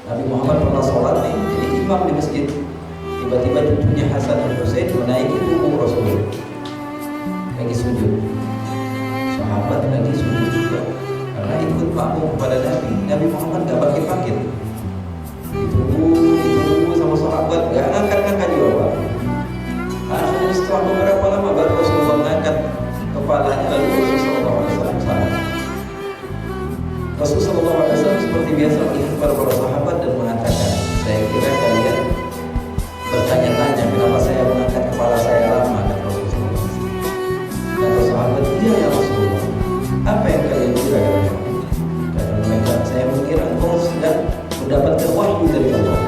Nabi Muhammad pernah sholat nih, jadi imam di masjid. Tiba-tiba cucunya Hasan dan Husain menaiki punggung Rasul, lagi sujud. Sahabat lagi sujud juga, karena ikut makmum kepada Nabi. Nabi Muhammad gak bangkit-bangkit, ditunggu sama sahabat, gak ngangkat-ngangkat juga. Akhirnya setelah beberapa lama baru Rasulullah mengangkat kepalanya, lalu Rasulullah SAW salam. Rasulullah SAW seperti biasa melihat para sahabat dan mengatakan, saya kira kalian bertanya-tanya kenapa saya mengangkat kepala saya lama. Dan Rasulullah kata sahabat, iya ya Rasulullah, apa yang kalian kira? Kata mereka, saya mengira engkau sedang mendapatkan wahyu dari Allah.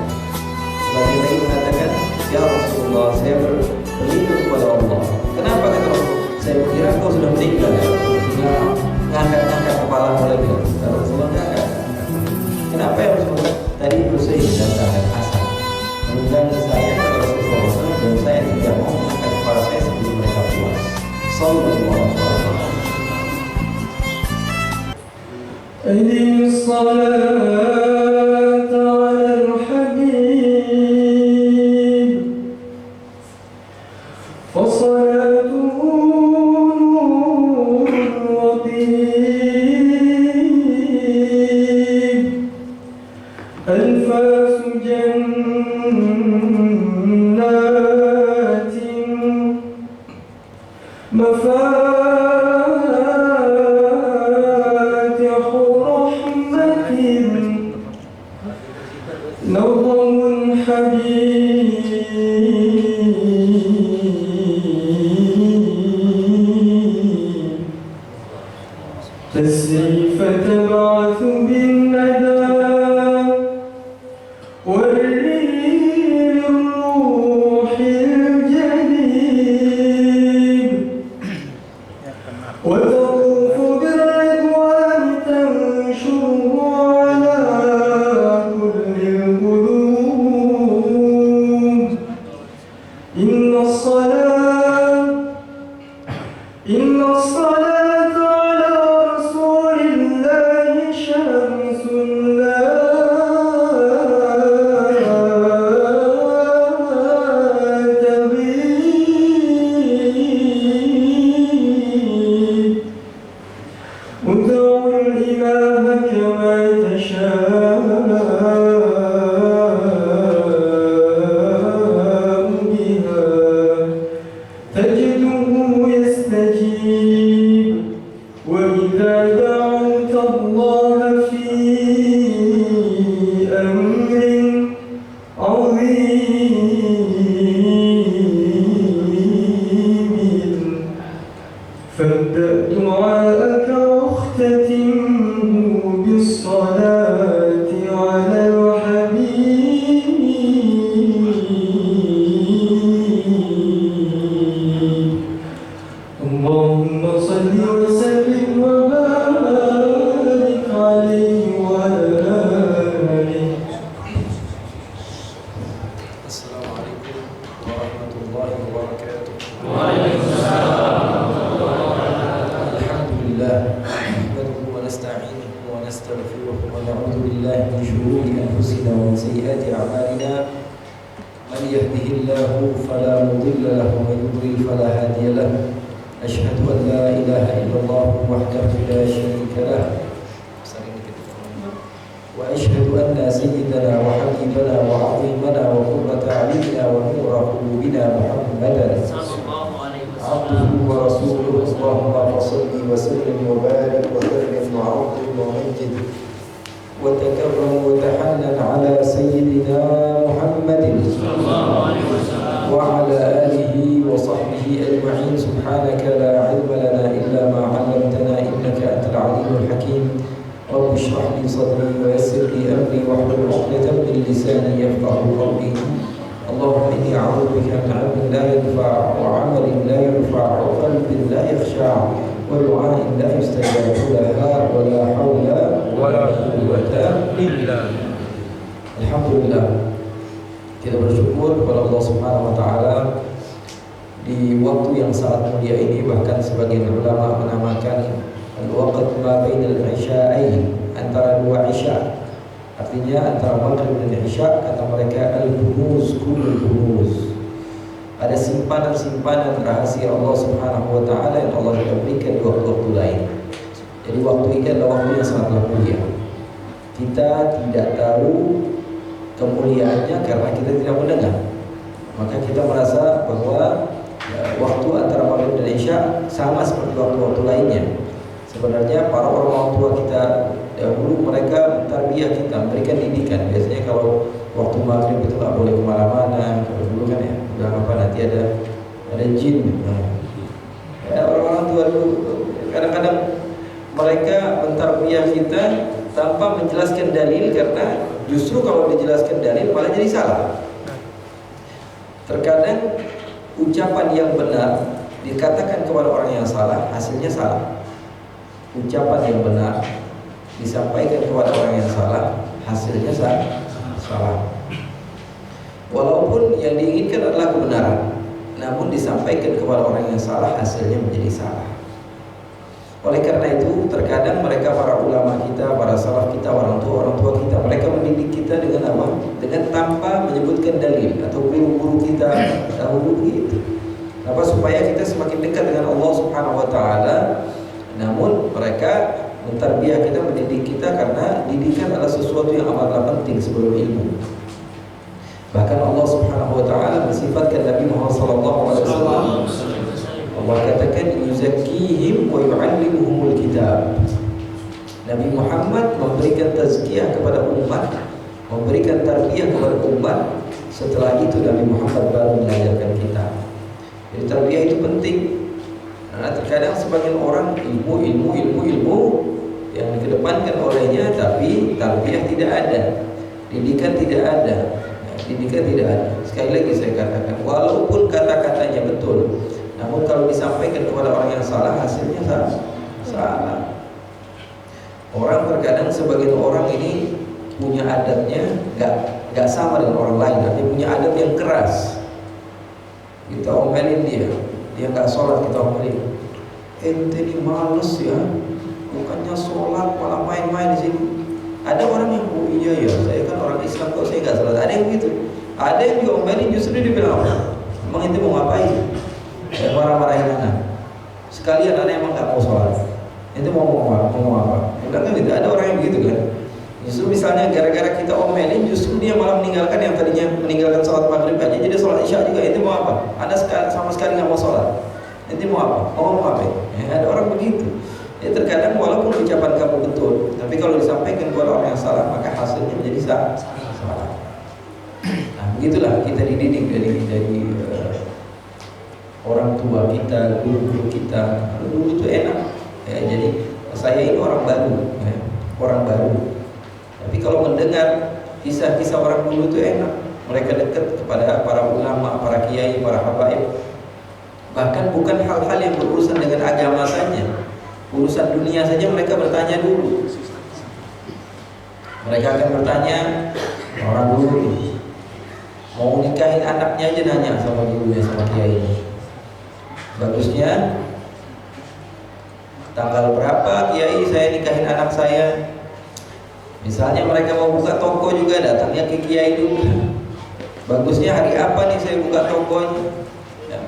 Sebagian lagi mengatakan, ya Rasulullah, saya berlindung kepada Allah. Kenapa kata Rasulullah? Saya mengira engkau sudah meninggal ya, sehingga ngangkat-ngangkat kepala lagi. Kata Rasulullah, enggak. Kenapa ya Rasulullah? Tadi Husain dan Hasan menunggangi saya kata Rasulullah SAW, dan saya tidak mau mengangkat kepala saya sebelum mereka puas. Sallallahu alaihi wasallam. Ihdinas salata 'alal habib wa salatuhu nurun wa tib anfasu jannatin mafatihu rahmatin nawmun habib تسري فتبعث بالندى والريح الروح الجديد وتطوف بالرضوان تنشره على كل القلوب إن الصلاة على رسول الله شمس لا تغيب ودع الإله كما تشاء بها تجده يستجيب وإذا دعوت الله في أمر عظيم فابدأ دعاءك واختتمه بالصلاة على الحبيب اللهم صل وسلم وبارك عليه وعلى آله. Assalamualaikum warahmatullahi wabarakatuh. Alhamdulillah, nahmaduhu wa nasta'inuhu wa nastaghfiruhu wa na'udzu billahi min shururi anfusina wa min sayyiati a'malina. Man yahdihillahu fala mudilla lahu wa man yudlil fala hadiya lahu. Asyhadu an la ilaha illallah wahdahu la syarika lah. وأشهد أن سيدنا وحبيبنا وعظيمنا وقرة أعيننا ونور قلوبنا محمدا عبده ورسوله. اللهم صل وسلم وبارك وكرم وعظم ومجد وتكرم وتحنن على سيدنا محمد وعلى آله وصحبه أجمعين. سبحانك لا علم لنا إلا ما علمتنا إنك أنت العليم الحكيم. رب اشرح لي صدري ويسر لي أمري واحلل عقدة من لساني يفقهوا قولي. اللهم إني أعوذ بك من علم لا ينفع وعمل لا يرفع وقلب لا يخشع ودعاء لا يستجاب لها ولا حول ولا قوة إلا. Alhamdulillah, kita bersyukur kepada Allah Subhanahu wa taala di waktu yang sangat mulia ini. Bahkan sebagian ulama menamakan al-waqt ma bainal isya'ain, antara dua isya, Artinya antara maghrib dan isya kata mereka al-bunuz kulul bunuz. Ada simpanan-simpanan rahasia Allah Subhanahu wa taala yang Allah sudah berikan di waktu-waktu lain. Jadi waktu ini adalah waktu yang sangatlah mulia. Kita tidak tahu kemuliaannya karena kita tidak mendengar. Maka kita merasa bahwa waktu antara maghrib dan isya sama seperti waktu-waktu lainnya. Sebenarnya para orang tua kita dahulu mereka tarbiyah kita, memberikan didikan. Biasanya kalau waktu maghrib itu nggak boleh kemana-mana. Kalau dulu kan ya, udah apa nanti ada jin. Ya, orang-orang tua dulu kadang-kadang mereka mentarbiyah kita tanpa menjelaskan dalil, karena justru kalau dijelaskan dalil malah jadi salah. Terkadang ucapan yang benar dikatakan kepada orang yang salah, hasilnya salah. Ucapan yang benar disampaikan kepada orang yang salah, hasilnya salah. Walaupun yang diinginkan adalah kebenaran, namun disampaikan kepada orang yang salah, hasilnya menjadi salah. Oleh karena itu, terkadang mereka para ulama kita, para salaf kita, orang tua kita, mereka mendidik kita dengan apa? Dengan tanpa menyebutkan dalil, atau guru-guru kita dahulu begitu. Apa? Supaya kita semakin dekat dengan Allah Subhanahu wa taala. Namun mereka mentarbiyah kita, mendidik kita, karena didikan adalah sesuatu yang amatlah penting sebelum ilmu. Bahkan Allah Subhanahu wa taala mensifatkan Nabi Muhammad sallallahu alaihi wasallam. Allah katakan yuzakkihim wa yu'allimuhumul kitab. Nabi Muhammad memberikan tazkiyah kepada umat, memberikan tarbiyah kepada umat. Setelah itu Nabi Muhammad baru mengajarkan kita. Jadi tarbiyah itu penting. Nah, terkadang sebagian orang ilmu yang dikedepankan olehnya, tapi tarbiyah tidak ada, didikan tidak ada. Didikan tidak ada. Sekali lagi saya katakan, walaupun kata-katanya betul, namun kalau disampaikan kepada orang yang salah, hasilnya salah. Orang terkadang sebagian orang ini punya adatnya nggak sama dengan orang lain. Dia punya adat yang keras. Kita omelin dia nggak sholat, kita omelin. Ente ini males ya, bukannya sholat malah main-main di sini. Ada orang yang iya ya, saya kan orang Islam kok saya nggak sholat. Ada yang begitu. Ada yang diomelin justru dia bilang apa? Emang ente mau ngapain? Saya marah-marahin anak. Sekalian anak emang nggak mau sholat. Ente mau apa? Bilang kan gitu. Ada orang yang begitu kan. Justru misalnya gara-gara kita omelin, justru dia malah meninggalkan yang tadinya meninggalkan sholat maghrib aja, jadi sholat isya juga. Ente mau apa? Anda sama sekali nggak mau sholat. Ente mau apa? Mau apa? Ya, ada orang begitu. Ya, terkadang walaupun ucapan kamu betul, tapi kalau disampaikan kepada orang yang salah, maka hasilnya menjadi salah. Nah, begitulah kita dididik dari orang tua kita, guru-guru kita. Dulu itu enak. Ya, jadi saya ini orang baru, ya, orang baru. Tapi kalau mendengar kisah-kisah orang dulu itu enak. Mereka dekat kepada para ulama, para kiai, para habaib. Bahkan bukan hal-hal yang berurusan dengan agama saja, urusan dunia saja mereka bertanya dulu. Mereka akan bertanya, orang dulu mau nikahin anaknya aja nanya sama gurunya, sama kiai. Bagusnya tanggal berapa kiai saya nikahin anak saya. Misalnya mereka mau buka toko juga, datangnya ke kiai dulu. Bagusnya hari apa nih saya buka tokonya. Ya.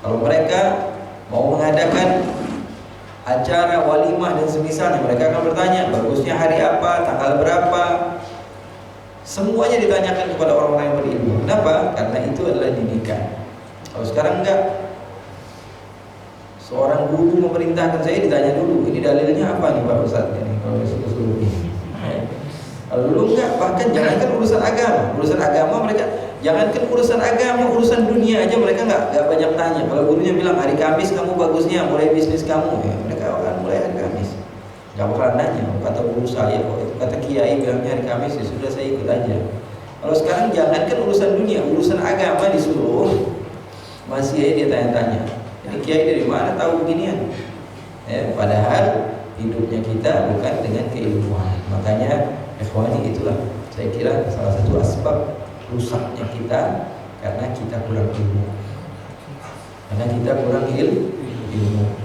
Kalau mereka mau mengadakan acara walimah dan semisalnya, mereka akan bertanya bagusnya hari apa, tanggal berapa. Semuanya ditanyakan kepada orang-orang yang berilmu. Kenapa? Karena itu adalah didikan. Kalau sekarang enggak. Seorang guru memerintahkan saya ditanya dulu, ini dalilnya apa nih Pak Ustadz ini kalau disuruh ini. Kalau dulu enggak, bahkan jangankan urusan agama mereka, jangankan urusan agama, urusan dunia aja mereka enggak banyak tanya. Kalau gurunya bilang hari Kamis kamu bagusnya mulai bisnis kamu, ya mereka akan mulai hari Kamis. Enggak bakalan nanya, kata guru saya, kata kiai bilangnya hari Kamis, ya sudah saya ikut aja. Kalau sekarang jangankan urusan dunia, urusan agama disuruh, masih aja dia tanya-tanya. Ini kiai dari mana tahu beginian? Ya, padahal hidupnya kita bukan dengan keilmuan. Makanya ikhwani, itulah saya kira salah satu asbab rusaknya kita, karena kita kurang ilmu.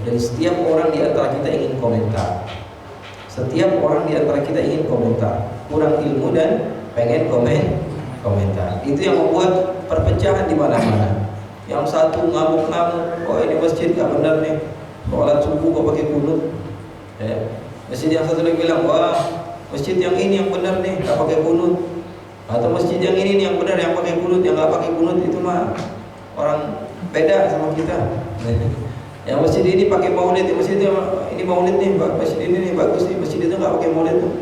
Dan setiap orang di antara kita ingin komentar. kurang ilmu dan pengen komentar. Itu yang membuat perpecahan di mana-mana. Yang satu ngamuk-ngamuk, oh ini masjid nggak benar nih, sholat subuh kok pakai kunut. Masjid yang satu lagi bilang, wah masjid yang ini yang benar nih, nggak pakai kunut. Atau masjid yang ini nih yang benar yang pakai kunut, yang nggak pakai kunut itu mah orang beda sama kita. Yang masjid ini pakai maulid, masjid ini maulid nih, masjid ini nih bagus nih, masjid itu nggak pakai maulid tuh,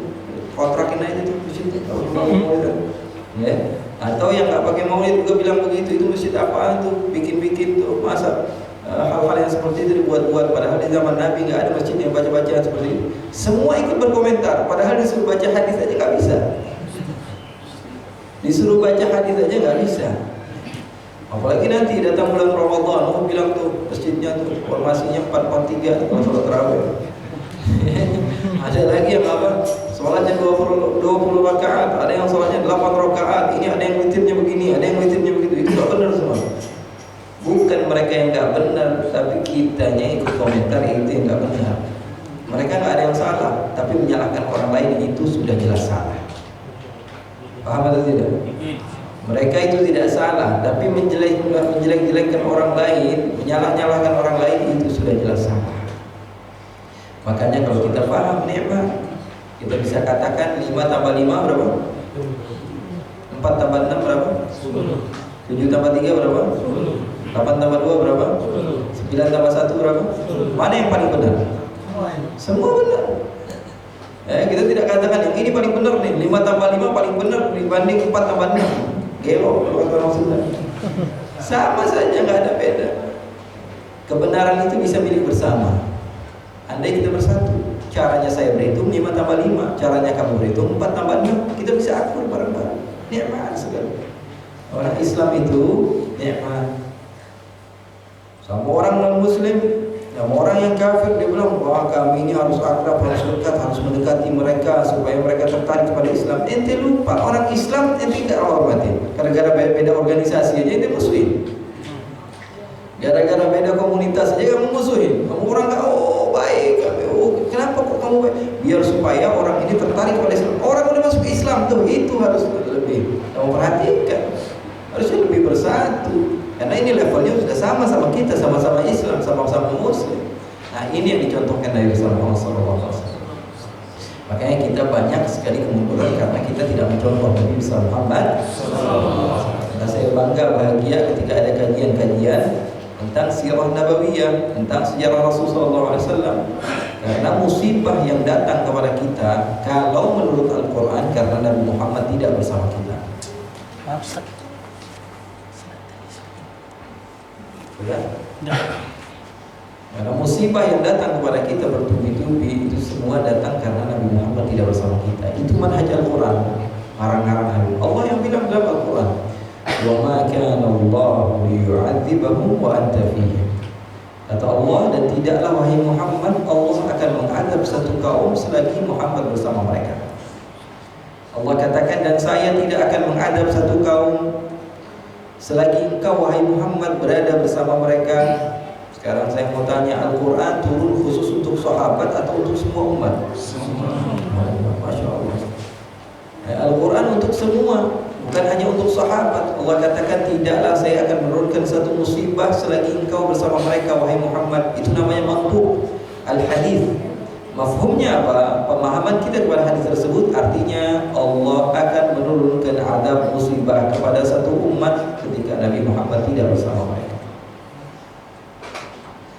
kontrakin aja tuh masjid itu nggak pakai maulid. Ya. Atau yang nggak pakai maulid juga bilang begitu, itu masjid apaan tuh, bikin-bikin tuh, masa hal-hal yang seperti itu dibuat-buat, padahal di zaman Nabi nggak ada masjid yang baca-bacaan seperti itu. Semua ikut berkomentar, padahal disuruh baca hadis aja nggak bisa. Disuruh baca hadis aja nggak bisa. Apalagi nanti datang bulan Ramadan, mau bilang tuh masjidnya tuh formasinya 4-4-3 kalau sholat tarawih. Ada lagi yang apa? Sholatnya 20 rakaat, ada yang sholatnya 8 rakaat. Ini ada yang witirnya begini, ada yang witirnya begitu. Itu nggak benar semua. Bukan mereka yang nggak benar, tapi kitanya ikut komentar itu yang nggak benar. Mereka nggak ada yang salah, tapi menyalahkan orang lain itu sudah jelas salah. Paham atau tidak? Mereka itu tidak salah, tapi menjelek-jelekkan orang lain, menyalah-nyalahkan orang lain itu sudah jelas salah. Makanya kalau kita paham nikmat, kita bisa katakan 5 tambah 5 berapa? 4 tambah 6 berapa? 7 tambah 3 berapa? 8 tambah 2 berapa? 9 tambah 1 berapa? Mana yang paling benar? Semua benar. Kita tidak katakan yang ini paling benar nih, 5 tambah 5 paling benar dibanding 4 tambah 6. Gelo, kalau kata orang Sunda. Sama saja, nggak ada beda. Kebenaran itu bisa milik bersama. Andai kita bersatu, caranya saya berhitung 5 tambah 5, caranya kamu berhitung 4 tambah 6, kita bisa akur bareng-bareng. Nikmat sekali. Orang Islam itu nikmat. Sama orang non-Muslim, sama orang yang kafir, dia bilang, wah kami ini harus akrab, harus dekat, harus mendekati mereka supaya mereka tertarik kepada Islam. Ente lupa, orang Islam ente tidak hormati. Gara-gara beda organisasi aja ente musuhin. Gara-gara beda komunitas aja kamu musuhin. Kamu orang nggak, oh baik, kenapa kok kamu baik? Biar supaya orang ini tertarik kepada Islam. Orang udah masuk Islam tuh, itu harus lebih kamu perhatikan. Harusnya lebih bersatu. Karena ini levelnya sudah sama kita, sama-sama Islam, sama-sama Muslim. Nah ini yang dicontohkan dari Rasulullah SAW. Makanya kita banyak sekali kemunduran karena kita tidak mencontoh Nabi Muhammad. Nah, saya bangga bahagia ketika ada kajian-kajian tentang sirah nabawiyah, tentang sejarah Rasulullah SAW. Karena musibah yang datang kepada kita, kalau menurut Al-Quran, karena Nabi Muhammad tidak bersama kita. Karena musibah yang datang kepada kita bertubi-tubi itu semua datang karena Nabi Muhammad tidak bersama kita. Itu manhaj Al-Quran, marang-marang Habib. Allah yang bilang dalam Al-Quran, "Wa ma kana Allahu liyu'adzibahum wa anta fihim." Kata Allah, dan tidaklah wahai Muhammad, Allah akan mengadab satu kaum selagi Muhammad bersama mereka. Allah katakan, dan saya tidak akan mengadab satu kaum selagi engkau wahai Muhammad berada bersama mereka. Sekarang saya mau tanya, Al-Quran turun khusus untuk sahabat atau untuk semua umat? Semua. Masya Allah. Al-Quran untuk semua, bukan hanya untuk sahabat. Allah katakan, tidaklah saya akan menurunkan satu musibah selagi engkau bersama mereka wahai Muhammad. Itu namanya mantuq al-hadis. Mafhumnya apa? Pemahaman kita kepada hadis tersebut artinya Allah akan menurunkan azab musibah kepada satu umat ketika Nabi Muhammad tidak bersama mereka.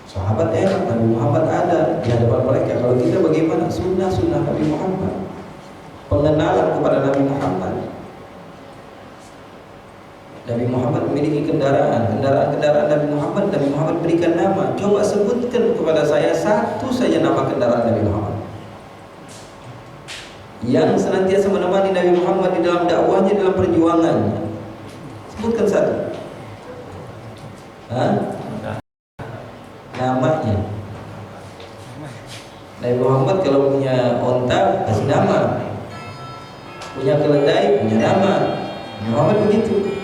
Sahabat Nabi Muhammad ada di hadapan mereka. Kalau kita bagaimana? Sunnah Nabi Muhammad, pengenalan kepada Nabi Muhammad. Nabi Muhammad memiliki kendaraan Nabi Muhammad berikan nama. Coba sebutkan kepada saya satu saja nama kendaraan Nabi Muhammad yang senantiasa menemani Nabi Muhammad di dalam dakwahnya, dalam perjuangannya. Sebutkan satu. Namanya. Nabi Muhammad kalau punya onta kasih nama, punya keledai punya nama. Nabi Muhammad begitu.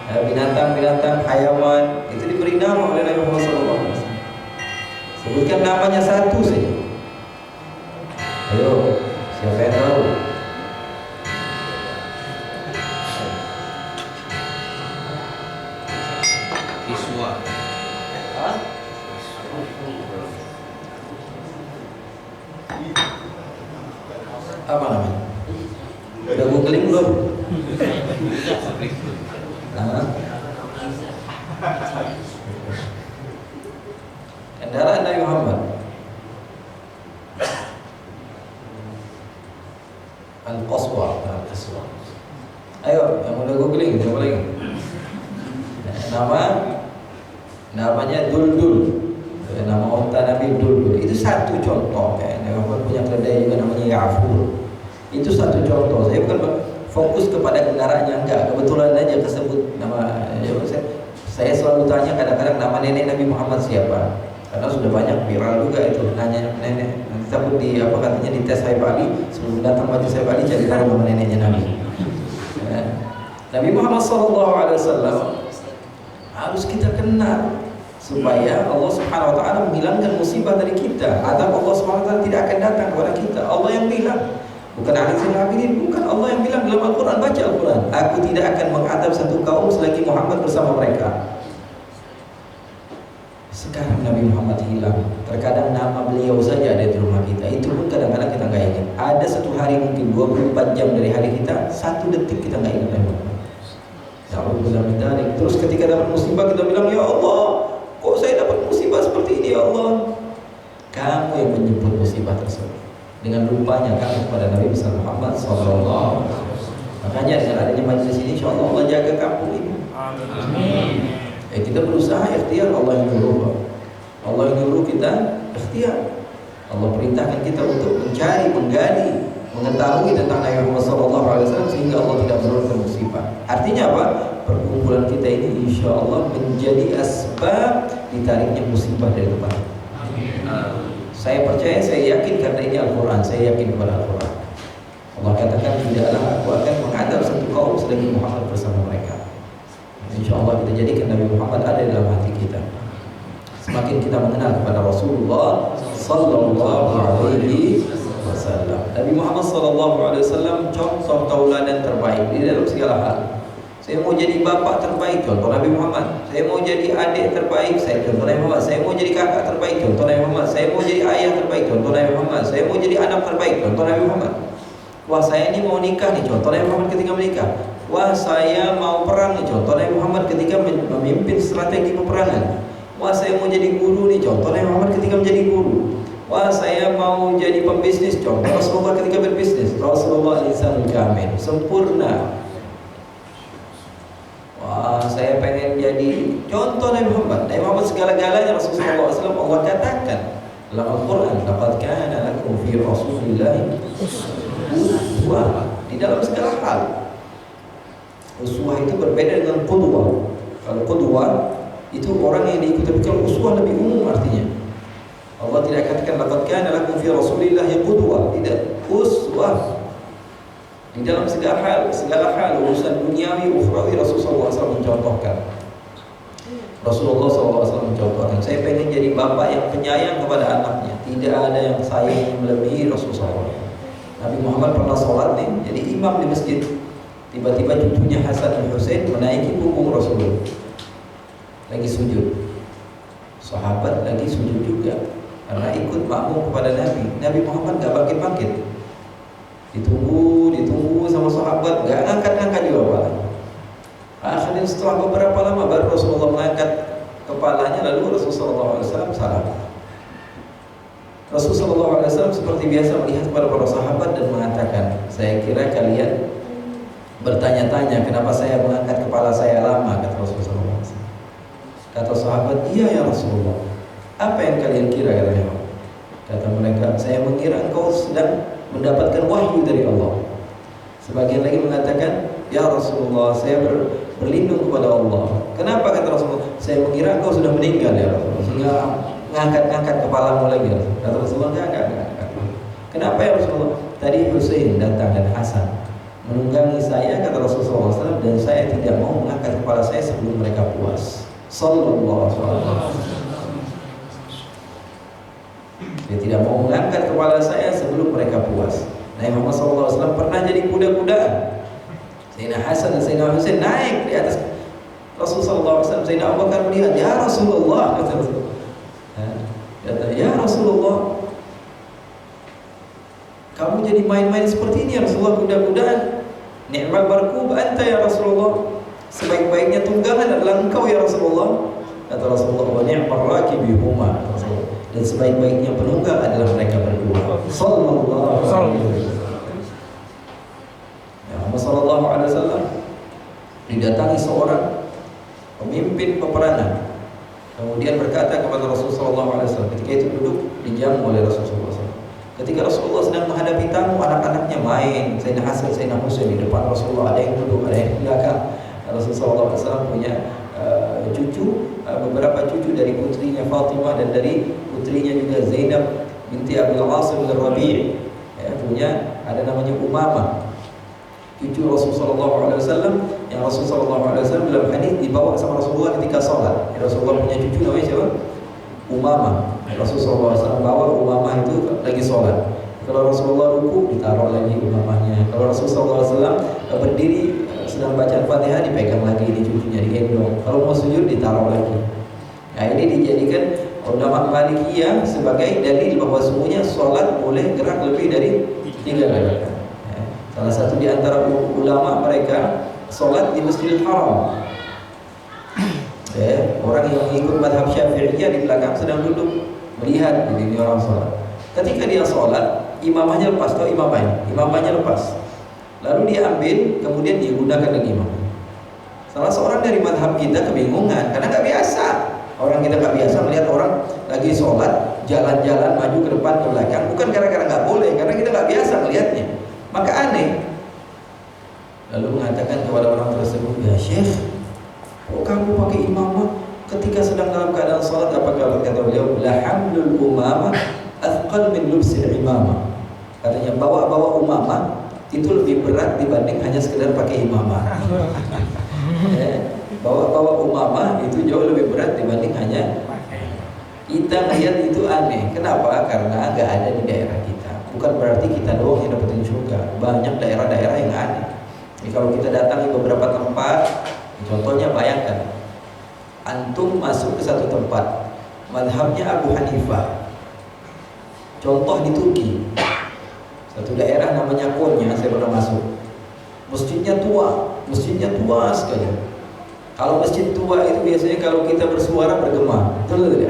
Binatang-binatang, hayawan itu diberi nama oleh Nabi Muhammad SAW. Sebutkan namanya satu saja. Ayo, siapa yang tahu? dulu. Nah. Kendaraan Nabi Muhammad Al-Qaswa. Ayo, yang udah googling, coba lagi. Namanya Duldul. Nama unta Nabi Duldul. Itu satu contoh. Nabi Muhammad punya keledai juga namanya Ya'fur. Itu satu contoh. Saya bukan fokus kepada kendaraannya, enggak. Kebetulan aja kesebut nama. Saya selalu tanya kadang-kadang nama nenek Nabi Muhammad siapa? Karena sudah banyak viral juga itu nanya nenek. Nanti takut di apa katanya di tes Saib Ali, sebelum datang baca Saib Ali cari tahu nama neneknya Nabi. Nabi Muhammad SAW harus kita kenal supaya Allah Subhanahu Wa Taala menghilangkan musibah dari kita. Adab Allah Subhanahu Wa Taala tidak akan datang kepada kita. Allah yang bilang, bukan Ali Zainal Abidin, bukan. Allah yang bilang dalam Al-Quran. Baca Al-Quran. Aku tidak akan mengadab satu kaum selagi Muhammad bersama mereka. Sekarang Nabi Muhammad hilang. Terkadang nama beliau saja ada di rumah kita. Itu pun kadang-kadang kita nggak ingat. Ada satu hari mungkin 24 jam dari hari kita, 1 detik kita nggak ingat Nabi Muhammad. Terus ketika dapat musibah kita bilang, ya Allah, kok saya dapat musibah seperti ini ya Allah? Kamu yang menjemput musibah tersebut. Dengan lupanya kamu kepada Nabi Muhammad SAW. Makanya dengan adanya majelis ini, insya Allah Allah jaga kampung ini. Amin. Kita berusaha ikhtiar, Allah yang nyuruh. Allah yang nyuruh kita ikhtiar. Allah perintahkan kita untuk mencari, menggali, mengetahui tentang Nabi Muhammad SAW sehingga Allah tidak menurunkan musibah. Artinya apa? Perkumpulan kita ini insya Allah menjadi asbab ditariknya musibah dari tempat. Saya percaya, saya yakin karena ini Al-Quran. Saya yakin kepada Al-Quran. Allah katakan, tidaklah aku akan mengadab satu kaum selagi Muhammad bersama mereka. Insya Allah kita jadikan Nabi Muhammad ada di dalam hati kita. Semakin kita mengenal kepada Rasulullah Sallallahu Alaihi Wasallam. Nabi Muhammad Sallallahu Alaihi Wasallam contoh tauladan terbaik di dalam segala hal. Saya mau jadi bapak terbaik, contoh Nabi Muhammad. Saya mau jadi adik terbaik, saya contoh Nabi Muhammad. Saya mau jadi kakak terbaik, contoh Nabi Muhammad. Saya mau jadi ayah terbaik, contoh Nabi Muhammad. Saya mau jadi anak terbaik, contoh Nabi Muhammad. Wah, saya ini mau nikah nih, contoh Nabi Muhammad ketika menikah. Wah, saya mau perang nih, contoh Nabi Muhammad ketika memimpin strategi peperangan. Wah, saya mau jadi guru nih, contoh Nabi Muhammad ketika menjadi guru. Wah, saya mau jadi pembisnis, contoh Rasulullah ketika berbisnis. Rasulullah insanul kamil, sempurna. Wah, saya pengen jadi contoh Nabi Muhammad. Nabi Muhammad segala-galanya Rasulullah SAW Allah katakan dalam Al-Quran, laqad kana lakum fi Rasulillahi uswah. Di dalam segala hal. Uswah itu berbeda dengan qudwah. Kalau qudwah itu orang yang diikuti, tapi kalau uswah lebih umum artinya. Allah tidak katakan laqad kana lakum fi Rasulillahi qudwah, tidak, uswah. Di dalam segala hal urusan duniawi, ukhrawi, Rasulullah SAW mencontohkan. Rasulullah SAW mencontohkan. Saya pengen jadi bapak yang penyayang kepada anaknya. Tidak ada yang sayang melebihi Rasulullah. Nabi Muhammad pernah sholat nih, jadi imam di masjid. Tiba-tiba cucunya Hasan dan Husain menaiki punggung Rasulullah. Lagi sujud. Sahabat lagi sujud juga. Karena ikut makmum kepada Nabi. Nabi Muhammad gak bangkit-bangkit. Ditunggu sama sahabat, gak ngangkat-ngangkat juga kepalanya. Akhirnya setelah beberapa lama baru Rasulullah mengangkat kepalanya, lalu Rasulullah SAW salam. Rasulullah SAW seperti biasa melihat kepada para sahabat dan mengatakan, saya kira kalian bertanya-tanya kenapa saya mengangkat kepala saya lama, kata Rasulullah SAW. Kata sahabat, iya ya Rasulullah. Apa yang kalian kira, katanya? Kata mereka, saya mengira engkau sedang mendapatkan wahyu dari Allah. Sebagian lagi mengatakan, ya Rasulullah, saya berlindung kepada Allah. Kenapa, kata Rasulullah? Saya mengira engkau sudah meninggal ya Rasulullah, sehingga ngangkat kepalamu lagi. Kata Rasulullah, enggak. Kenapa ya Rasulullah? Tadi Husain datang dan Hasan menunggangi saya, kata Rasulullah SAW, dan saya tidak mau mengangkat kepala saya sebelum mereka puas. Sallallahu alaihi wasallam. Dia tidak mau mengangkat kepala saya sebelum mereka puas. Nabi Muhammad SAW pernah jadi kuda-kudaan. Sayyidina Hasan dan Sayyidina Husain naik di atas Rasulullah SAW. Sayyidina Abu Bakar melihat, ya Rasulullah, kata Rasulullah. Kata, ya Rasulullah, kamu jadi main-main seperti ini ya Rasulullah, kuda-kudaan. Ni'mal barkub anta ya Rasulullah. Sebaik-baiknya tunggangan adalah engkau ya Rasulullah. Kata Rasulullah, wa ni'mar rakibi huma. Dan sebaik-baiknya penunggang adalah mereka berdua. Sallallahu alaihi wasallam. Ya Muhammad sallallahu alaihi wasallam didatangi seorang pemimpin peperangan. Kemudian berkata kepada Rasulullah sallallahu alaihi wasallam, ketika itu duduk dijamu oleh Rasulullah SAW. Ketika Rasulullah sedang menghadapi tamu, anak-anaknya main, Sayyidina Hasan, Sayyidina Husain di depan Rasulullah, ada yang duduk, ada yang di belakang. Rasulullah SAW punya beberapa cucu dari putrinya Fatimah dan dari putrinya juga Zainab binti Abil As bin Rabi'. Ya, punya ada namanya Umamah, cucu Rasulullah SAW, yang Rasulullah SAW dalam hadis dibawa sama Rasulullah ketika sholat. Rasulullah punya cucu namanya siapa? Umamah. Rasulullah SAW bawa Umamah itu lagi sholat. Kalau Rasulullah ruku ditaruh lagi Umamahnya. Kalau Rasulullah SAW berdiri sedang baca Fatihah dipegang lagi ini cucunya, digendong. Kalau mau sujud ditaruh lagi. Nah ini dijadikan ulama Malikiyah sebagai dalil bahwa semuanya sholat boleh gerak lebih dari 3 rakaat. Ya. Salah satu di antara ulama mereka sholat di Masjidil Haram. Ya, orang yang mengikut madhab Syafi'iyah di belakang sedang duduk melihat ini orang sholat. Ketika dia sholat, imamahnya lepas, atau imamahnya lepas. Lalu dia ambil, kemudian dia gunakan lagi imam. Salah seorang dari madhab kita kebingungan karena nggak biasa. Orang kita nggak biasa melihat orang lagi sholat jalan-jalan maju ke depan ke belakang. Bukan gara-gara nggak boleh, karena kita nggak biasa melihatnya. Maka aneh. Lalu mengatakan kepada orang tersebut, ya Syekh, kok kamu pakai imamah ketika sedang dalam keadaan sholat? Apakah kata beliau, la hamlul umamah athqal min lubsil imamah. Katanya bawa umamah itu lebih berat dibanding hanya sekedar pakai imamah. Ya, bawa umamah itu jauh lebih berat dibanding hanya. Kita lihat itu aneh. Kenapa? Karena nggak ada di daerah kita. Bukan berarti kita doang yang dapetin surga. Banyak daerah-daerah yang aneh. Jadi kalau kita datang di beberapa tempat, contohnya bayangkan, antum masuk ke satu tempat, madhabnya Abu Hanifah. Contoh di Turki, satu daerah namanya Konya, saya pernah masuk. Masjidnya tua sekali. Kalau masjid tua itu biasanya kalau kita bersuara bergema, betul tidak?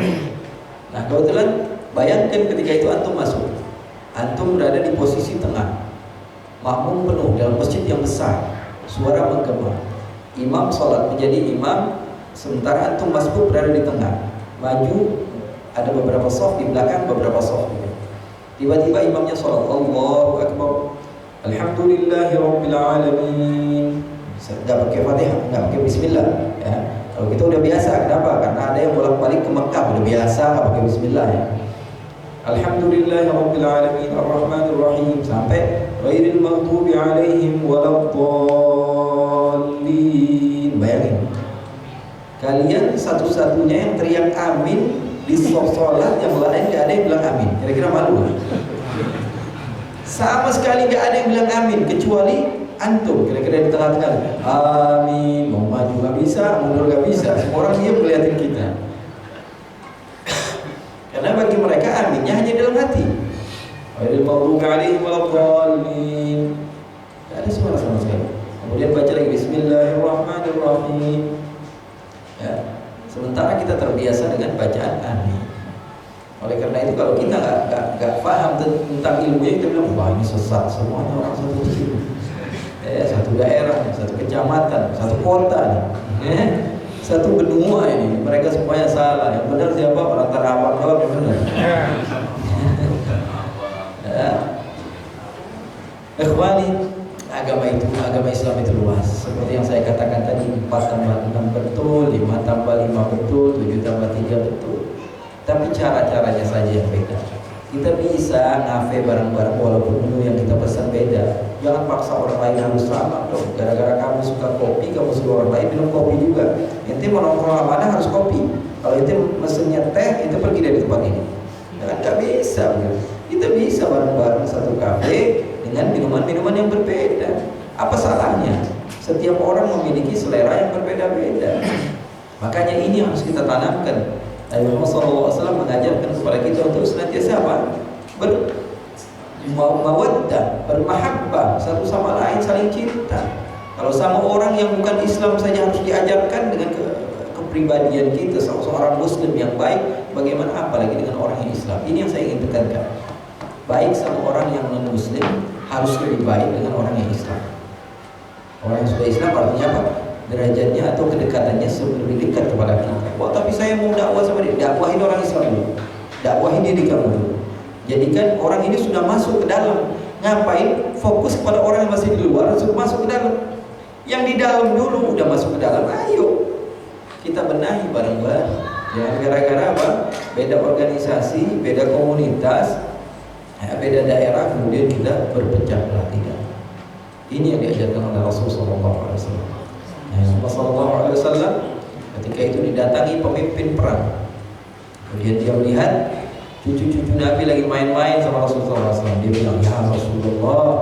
Nah kebetulan bayangkan ketika itu antum masuk, antum berada di posisi tengah, makmum penuh dalam masjid yang besar, suara menggema. Imam sholat menjadi imam, sementara antum masbuk berada di tengah. Maju ada beberapa shaf, di belakang beberapa shaf. Tiba-tiba imamnya sholat, Allahu Akbar, Alhamdulillahirabbil alamin. Nggak pakai Fatihah, nggak pakai Bismillah. Ya. Kalau kita udah biasa, kenapa? Karena ada yang bolak-balik ke Mekah udah biasa nggak pakai Bismillah. Ya. Alhamdulillahirabbil alamin, arrahmanir rahim, sampai ghairil maghdubi alaihim waladdallin. Bayangin, kalian satu-satunya yang teriak amin di sholat, yang lain nggak ada yang bilang amin. Kira-kira malu kan? Sama sekali nggak ada yang bilang amin kecuali antum. Kira-kira di tengah-tengah, amin, mau maju nggak bisa, mundur nggak bisa. Semua orang diam ngeliatin kita. Karena bagi mereka aminnya hanya dalam hati. Ghairil maghdubi alaihim waladdallin. Tidak ada suara sama sekali. Kemudian baca lagi Bismillahirrahmanirrahim. Ya. Sementara kita terbiasa dengan bacaan amin. Oleh karena itu kalau kita nggak paham tentang ilmunya, kita bilang wah ini sesat, semuanya orang satu sini. Satu daerah, satu kecamatan, satu kota nih. Satu benua ini, mereka semuanya salah. Yang benar siapa? Orang Tanah Abang doang yang benar. Ikhwani, agama Islam itu luas. Seperti yang saya katakan tadi, 4 tambah 6 betul, 5 tambah 5 betul, 7 tambah 3 betul. Tapi cara-caranya saja yang beda. Kita bisa ngafe bareng-bareng walaupun menu yang kita pesan beda. Jangan paksa orang lain harus sama dong. Gara-gara kamu suka kopi, kamu suruh orang lain minum kopi juga. Ente mau nongkrong mana harus kopi. Kalau ente mesennya teh, itu pergi dari tempat ini. Jangan, nggak bisa. Kita bisa bareng-bareng satu kafe dengan minuman-minuman yang berbeda. Apa salahnya? Setiap orang memiliki selera yang berbeda-beda. Makanya ini harus kita tanamkan. Nabi Muhammad SAW mengajarkan kepada kita untuk senantiasa apa? mawaddah, bermahabbah, satu sama lain saling cinta. Kalau sama orang yang bukan Islam saja harus diajarkan dengan kepribadian kita seorang muslim yang baik, bagaimana apalagi dengan orang yang Islam. Ini yang saya ingin tekankan. Baik sama orang yang non muslim harus lebih baik dengan orang yang Islam. Orang yang sudah Islam artinya apa? Derajatnya atau kedekatannya lebih dekat kepada kita. Wah, tapi saya mau dakwah sama dia. Dakwahin orang Islam dulu. Dakwahin diri kamu dulu. Jadikan orang ini sudah masuk ke dalam. Ngapain fokus kepada orang yang masih di luar, sudah masuk ke dalam. Yang di dalam dulu udah masuk ke dalam, ayo kita benahi bareng-bareng. Jangan gara-gara apa? Beda organisasi, beda komunitas, beda daerah, kemudian kita berpecah belah. Tidak. Ini yang diajarkan oleh Rasulullah SAW. Rasulullah SAW ketika itu didatangi pemimpin perang, kemudian dia melihat cucu-cucu Nabi lagi main-main sama Rasulullah SAW. Dia bilang, ya Rasulullah,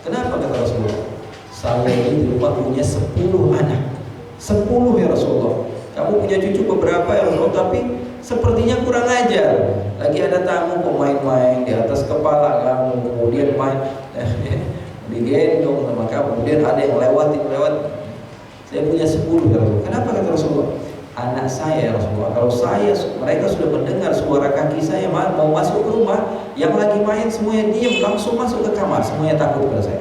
kenapa kata Rasulullah? Saya ini di rumah punya 10 anak. 10 ya Rasulullah. Kamu punya cucu beberapa ya Rasulullah, tapi sepertinya kurang ajar. Lagi ada tamu kok main-main di atas kepala kamu, kemudian main digendong sama kamu, kemudian ada yang lewat. Saya punya 10 ya Rasulullah. Kenapa kata Rasulullah? Anak saya ya Rasulullah, kalau mereka sudah mendengar suara kaki saya mau masuk ke rumah, yang lagi main semuanya diam, langsung masuk ke kamar, semuanya takut pada saya.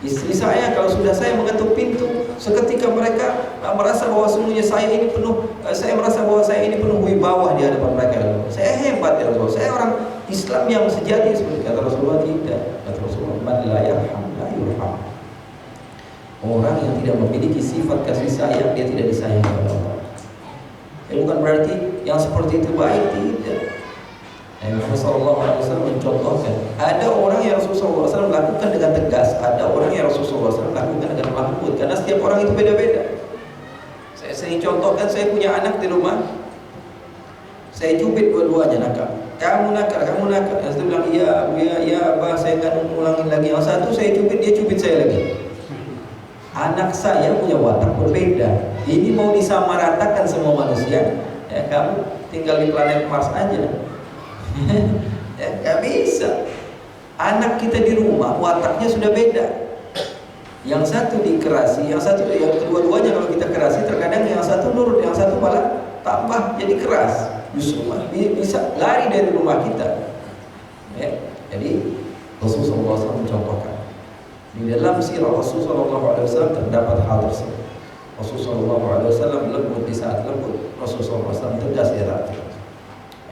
Istri saya kalau sudah saya mengetuk pintu, seketika mereka merasa bahwa sungguhnya saya merasa bahwa saya ini penuh wibawa di hadapan mereka. Saya hebat ya Rasulullah, saya orang Islam yang sejati. Seperti kata Rasulullah, tidak. Kata Rasulullah, man la yarham la yurham. Orang yang tidak memiliki sifat kasih sayang, dia tidak disayangi oleh Allah. Bukan berarti yang seperti itu baik, tidak. Rasulullah SAW mencontohkan, ada orang yang Rasulullah SAW lakukan dengan tegas, ada orang yang Rasulullah SAW lakukan dengan lembut, karena setiap orang itu beda-beda. Saya sering contohkan, saya punya anak di rumah, saya cubit dua-duanya nakal. Kamu nakal. Yang satu bilang iya abah, saya akan ulangin lagi. Yang satu saya cubit, dia cubit saya lagi. Anak saya punya watak berbeda. Ini mau disamaratakan semua manusia, ya kamu tinggal di planet Mars aja. Ya, gak bisa. Anak kita di rumah wataknya sudah beda. Yang satu dikerasi, yang kedua-duanya kalau kita kerasi, terkadang yang satu nurut, yang satu malah tambah jadi keras. Justru bisa lari dari rumah kita. Ya, jadi Rasulullah SAW mencontohkan. Di dalam sirah Rasulullah SAW terdapat hal tersebut. Rasulullah SAW lembut di saat lembut, Rasulullah SAW tegas di saat tegas.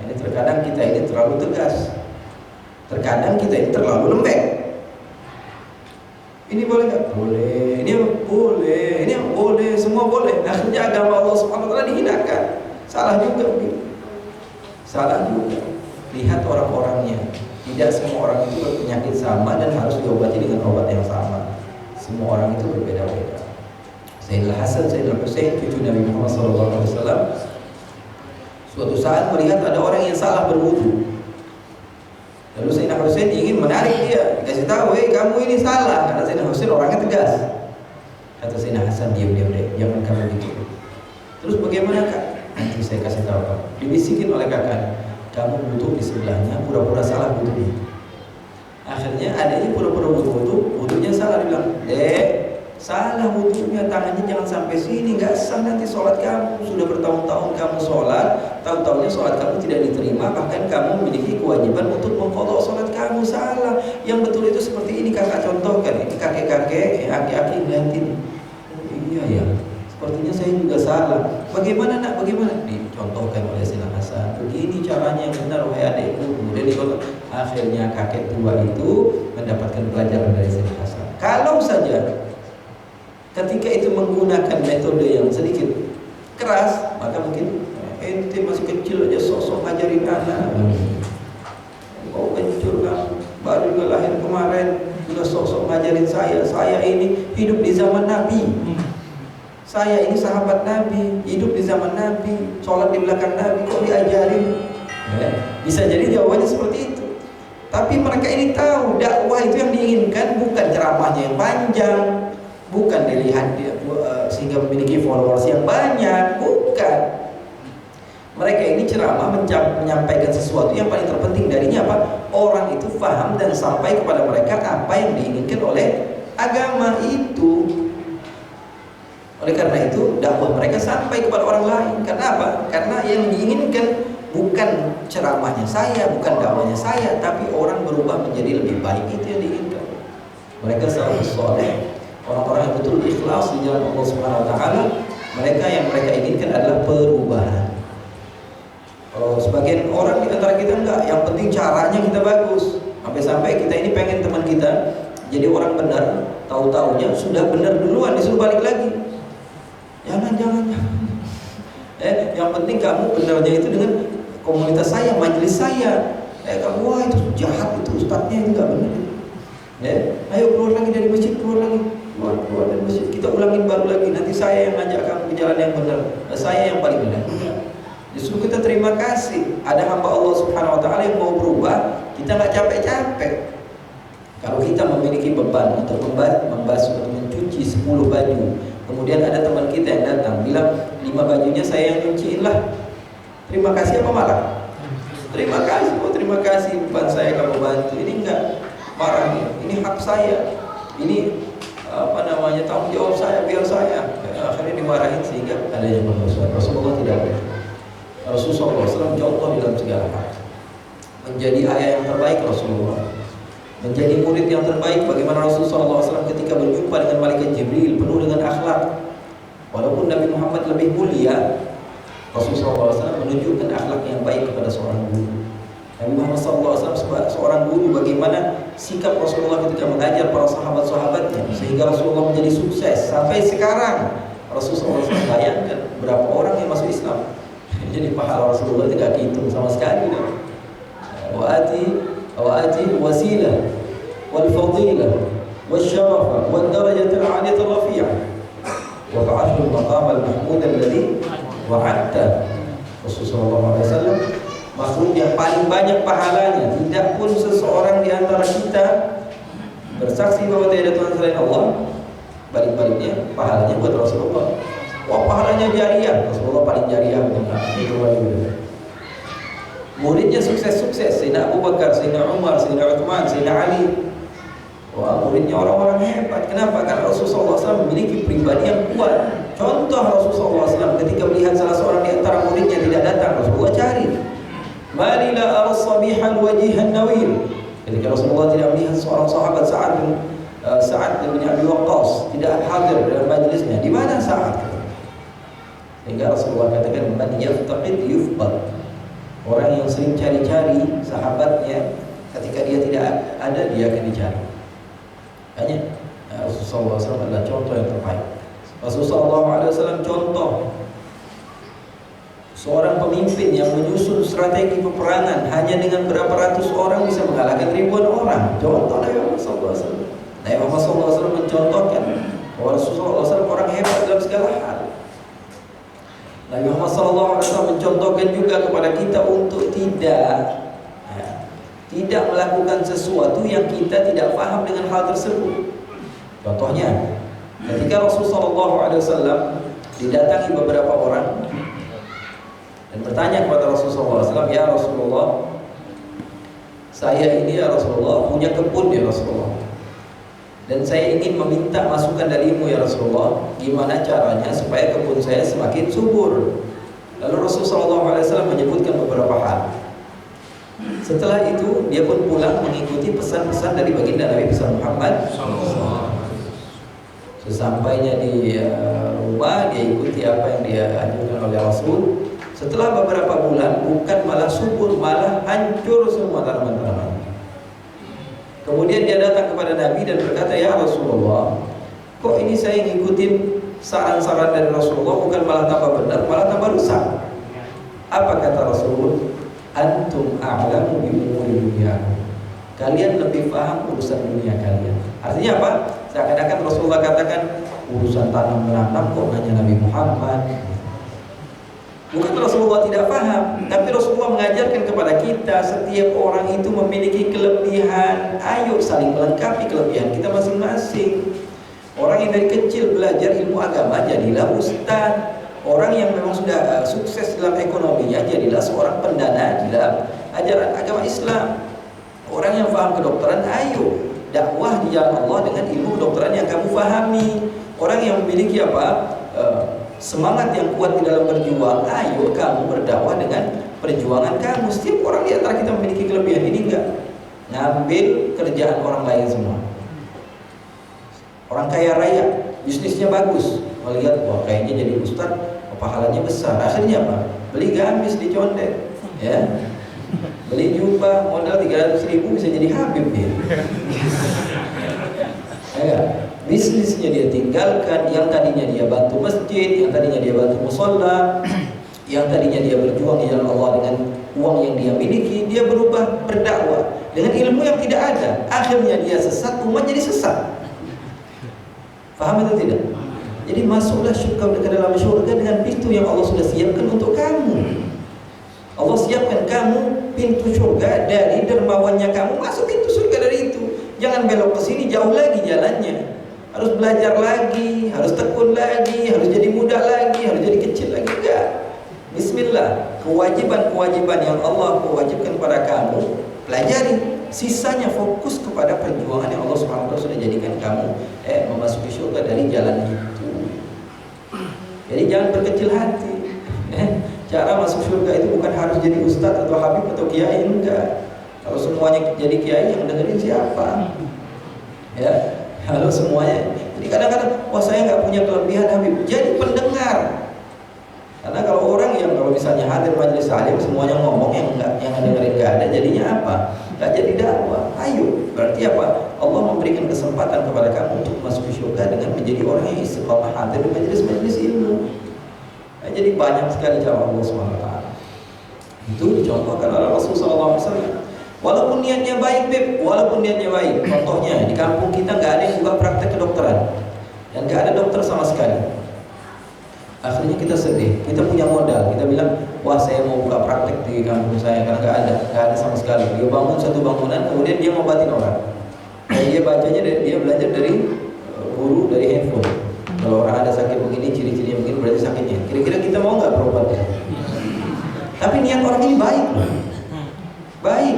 Ini terkadang kita ini terlalu tegas, terkadang kita ini terlalu lembek. Ini boleh nggak? Boleh. Ini boleh. Ini boleh. Semua boleh. Akhirnya agama Allah Subhanahu Wa Taala dihinakan. Salah juga. Lihat orang-orangnya. Tidak semua orang itu berpenyakit sama dan harus diobati dengan obat yang sama. Semua orang itu berbeda-beda. Sayyidina Hasan, Sayyidina Husain, cucu Nabi Muhammad SAW, suatu saat melihat ada orang yang salah berwudu. Lalu Sayyidina Husain ingin menarik dia, dikasih tahu, kamu ini salah. Karena Sayyidina Husain orangnya tegas. Kata Sayyidina Hasan, diam deh, jangan kamu gitu. Terus bagaimana kak? Nanti saya kasih tahu kamu. Dibisikin oleh kakak, kamu wudu di sebelahnya, pura-pura salah wudunya. Akhirnya adanya pura-pura wudunya salah. Dia bilang, salah wudunya, tangannya jangan sampai sini, nggak sah nanti sholat kamu. Sudah bertahun-tahun kamu sholat, tahu-tahunya sholat kamu tidak diterima, bahkan kamu memiliki kewajiban untuk mengqadha sholat kamu. Salah. Yang betul itu seperti ini kakak contohkan. Ini kakek-kakek, aki-aki ngeliatin. Iya ya, sepertinya saya juga salah. Bagaimana nak? Bagaimana? Dicontohkan oleh Sayyidina Hasan. Begini caranya yang benar, wahai adikku. Kemudian akhirnya kakek tua itu mendapatkan pelajaran dari Sayyidina Hasan. Kalau saja ketika itu menggunakan metode yang sedikit keras, maka mungkin ente masih kecil aja sosok ngajarin anak. Kau kencur kan, baru juga lahir kemarin sudah sosok ngajarin saya. Saya ini hidup di zaman Nabi. Saya ini sahabat Nabi, hidup di zaman Nabi, sholat di belakang Nabi, kok diajarin? Bisa jadi jawabannya seperti itu. Tapi mereka ini tahu dakwah itu yang diinginkan bukan ceramahnya yang panjang, bukan dilihat dia sehingga memiliki followers yang banyak, bukan. Mereka ini ceramah menyampaikan sesuatu yang paling terpenting darinya apa? Orang itu paham dan sampai kepada mereka apa yang diinginkan oleh agama itu. Oleh karena itu dakwah mereka sampai kepada orang lain. Karena apa? Karena yang diinginkan bukan ceramahnya saya, bukan dakwahnya saya, tapi orang berubah menjadi lebih baik. Itu yang diinginkan. Mereka salafus saleh, orang-orang yang betul ikhlas di jalan Allah Subhanahu wa taala. Mereka yang mereka inginkan adalah perubahan. Kalau sebagian orang di antara kita enggak, yang penting caranya kita bagus. Sampai-sampai kita ini pengen teman kita jadi orang benar, tahu-taunya sudah benar duluan disuruh balik lagi. Jangan. Yang penting kamu benarnya itu dengan komunitas saya, majelis saya. Kamu wah itu jahat, itu ustadznya itu enggak benar. Ayo keluar lagi dari masjid, keluar dari masjid. Kita ulangin baru lagi. Nanti saya yang ngajak kamu ke jalan yang benar. Saya yang paling benar. Justru kita terima kasih ada hamba Allah Subhanahu wa taala yang mau berubah, kita nggak capek-capek. Kalau kita memiliki beban untuk membasuh atau mencuci 10 baju, kemudian ada teman kita yang datang bilang 5 bajunya saya yang nyuciin lah. Terima kasih apa marah? Terima kasih beban saya kamu bantu. Ini enggak marah nih. Ini hak saya. Ini tanggung jawab saya, biar saya. Akhirnya dimarahin sehingga adanya pembahasan. Rasulullah tidak boleh. Rasulullah SAW contoh dalam segala hal. Menjadi ayah yang terbaik Rasulullah, menjadi murid yang terbaik. Bagaimana Rasulullah SAW ketika berjumpa dengan malaikat Jibril penuh dengan akhlak. Walaupun Nabi Muhammad lebih mulia, Rasulullah SAW menunjukkan akhlak yang baik kepada seorang guru. Nabi Muhammad SAW seorang guru, bagaimana sikap Rasulullah ketika mengajar para sahabat-sahabatnya sehingga Rasulullah menjadi sukses sampai sekarang. Rasulullah SAW bayangkan berapa orang yang masuk Islam. Jadi pahala Rasulullah tidak dihitung sama sekali. Wa'ati wasilah wal fadilah wal syarafa wal darajat al-'aliyah al-rafi'ah wa ba'athul maqam al-mahmud alladhi wa'adta. Rasulullah SAW makhluk yang paling banyak pahalanya. Tidak pun seseorang di antara kita bersaksi bahwa tidak ada Tuhan selain Allah, balik-baliknya pahalanya buat Rasulullah. Wah, pahalanya jariah. Rasulullah paling jariah. Muridnya sukses-sukses. Sayyidina Abu Bakar, Sayyidina Umar, Sayyidina Uthman, Sayyidina Ali. Wah, muridnya orang-orang hebat. Kenapa? Karena Rasulullah SAW memiliki pribadi yang kuat. Contoh Rasulullah SAW ketika melihat salah seorang di antara muridnya tidak datang, Rasulullah cari. Malila al-sabihal wajihan nawil. Ketika Rasulullah tidak melihat seorang sahabat Sa'ad bin Abi Waqqas tidak hadir dalam majlisnya, di mana Sa'ad? Sehingga Rasulullah katakan man yaftaqid yufqad. Orang yang sering cari-cari sahabatnya, ketika dia tidak ada dia akan dicari. Hanya Rasulullah SAW adalah contoh yang terbaik. Rasulullah SAW contoh seorang pemimpin yang menyusun strategi peperangan hanya dengan berapa ratus orang bisa mengalahkan ribuan orang. Contoh Nabi Muhammad SAW. Nabi Muhammad SAW mencontohkan bahwa Rasulullah SAW orang hebat dalam segala hal. Nabi Muhammad SAW mencontohkan juga kepada kita untuk tidak melakukan sesuatu yang kita tidak paham dengan hal tersebut. Contohnya, ketika Rasulullah SAW didatangi beberapa orang dan bertanya kepada Rasulullah SAW, ya Rasulullah, saya ini ya Rasulullah punya kebun ya Rasulullah, dan saya ingin meminta masukan darimu ya Rasulullah, gimana caranya supaya kebun saya semakin subur. Lalu Rasulullah SAW menyebutkan beberapa hal. Setelah itu dia pun pulang mengikuti pesan-pesan dari baginda Nabi besar Muhammad. Sesampainya di rumah dia ikuti apa yang dia anjurkan oleh Rasul. Setelah beberapa bulan bukan malah subur, malah hancur semua tanaman-tanaman. Kemudian dia datang kepada Nabi dan berkata, ya Rasulullah, kok ini saya ngikutin saran-saran dari Rasulullah bukan malah tambah benar, malah tambah rusak. Apa kata Rasul? Antum a'lamu bi umuri dunyakum. Kalian lebih paham urusan dunia kalian. Artinya apa? Seakan-akan Rasulullah katakan urusan tanam menanam kok hanya Nabi Muhammad. Bukan Rasulullah tidak paham, tapi Rasulullah mengajarkan kepada kita setiap orang itu memiliki kelebihan. Ayo saling melengkapi kelebihan kita masing-masing. Orang yang dari kecil belajar ilmu agama jadilah ustaz. Orang yang memang sudah sukses dalam ekonominya jadilah seorang pendana di dalam ajaran agama Islam. Orang yang paham kedokteran, ayo dakwah di jalan Allah dengan ilmu kedokteran yang kamu pahami. Orang yang memiliki semangat yang kuat di dalam berjuang, ayo kamu berdakwah dengan perjuangan kamu. Setiap orang di antara kita memiliki kelebihan. Ini enggak ngambil kerjaan orang lain semua. Orang kaya raya, bisnisnya bagus, melihat wah kayaknya jadi ustaz pahalanya besar. Akhirnya apa? Beli gamis di condet, ya. Beli jubah modal 300.000 bisa jadi Habib dia. Ya, bisnisnya dia tinggalkan, yang tadinya dia bantu masjid, yang tadinya dia bantu mushola, yang tadinya dia berjuang di jalan Allah dengan uang yang dia miliki, dia berubah berdakwah dengan ilmu yang tidak ada. Akhirnya dia sesat, umat jadi sesat. Paham atau tidak? Jadi masuklah ke dalam surga dengan pintu yang Allah sudah siapkan untuk kamu. Allah siapkan kamu pintu surga dari dermawannya kamu, masuk pintu surga dari itu. Jangan belok ke sini, jauh lagi jalannya. Harus belajar lagi, harus tekun lagi, harus jadi muda lagi, harus jadi kecil lagi. Enggak. Bismillah, kewajiban-kewajiban yang Allah mewajibkan kepada kamu, pelajari. Sisanya fokus kepada perjuangan yang Allah SWT sudah jadikan kamu memasuki surga dari jalan itu. Jadi jangan berkecil hati. Cara masuk surga itu bukan harus jadi ustadz atau habib atau kiai, enggak. Kalau semuanya jadi kiai, yang dengerin siapa? Ya, kalau semuanya. Jadi kadang-kadang, wah saya nggak punya kelebihan habib. Jadi pendengar. Karena kalau orang yang kalau misalnya hadir majelis alim semuanya ngomong yang dengerin nggak ada, jadinya apa? Nggak jadi dakwah. Ayo, berarti apa? Allah memberikan kesempatan kepada kamu untuk masuk ke surga dengan menjadi orang yang istiqomah hadir di majelis-majelis ilmu. Nah, jadi banyak sekali cara Allah SWT. Itu dicontohkan oleh Rasulullah SAW. Walaupun niatnya baik, Beb, walaupun niatnya baik. Contohnya di kampung kita nggak ada yang buka praktek kedokteran dan nggak ada dokter sama sekali. Akhirnya kita sedih, kita punya modal, kita bilang, wah saya mau buka praktek di kampung saya karena nggak ada sama sekali. Dia bangun satu bangunan, kemudian dia ngobatin orang. Dan dia bacanya, dia belajar dari guru, dari handphone. Kalau orang ada sakit begini, ciri-cirinya begini, berarti sakitnya. Kira-kira kita mau nggak berobatnya? Tapi niat orang ini baik, baik.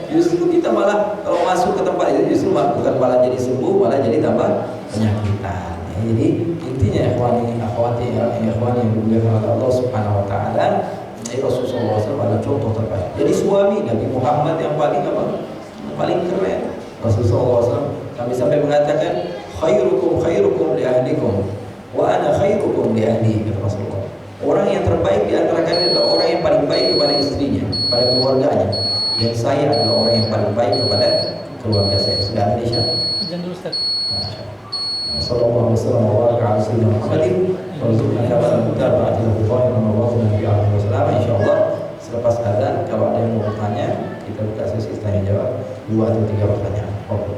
Justru kita malah kalau masuk ke tempat itu justru bukan malah jadi sembuh, malah jadi tambah penyakitan. Jadi intinya akhwati yang dimuliakan oleh Allah Subhanahu wa taala, Rasulullah SAW adalah contoh terbaik. Jadi suami Nabi Muhammad yang paling keren. Rasulullah SAW sampai mengatakan khairukum li ahlikum wa ana khairukum li ahli, kata Rasulullah. Orang yang terbaik di antara kalian adalah orang yang paling baik kepada istrinya, pada keluarganya. Dan saya adalah orang yang paling baik kepada keluarga saya. Sudah ada Isya? Jangan dulu Ustaz. Sallallahu alaihi wasallam wa baraka ala sayyidina Muhammadin wa rzuqna kamal mutaba'ati lahu wa nawafil nabi alaihi wasallam. Insyaallah selepas adzan kalau ada yang mau bertanya, kita buka sesi tanya jawab 2 atau 3 pertanyaan. Oke.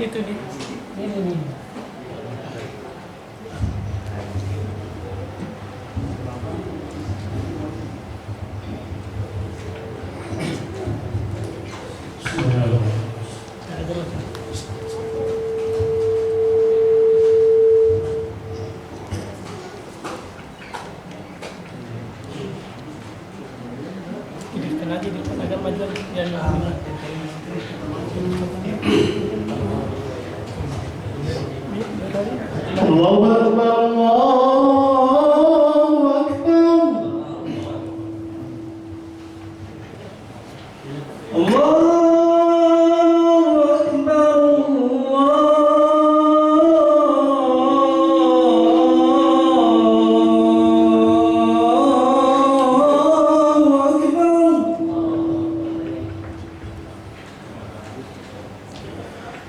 Itu di ini. Allahu Akbar, Allahu Akbar. Allahu Akbar, Allahu Akbar.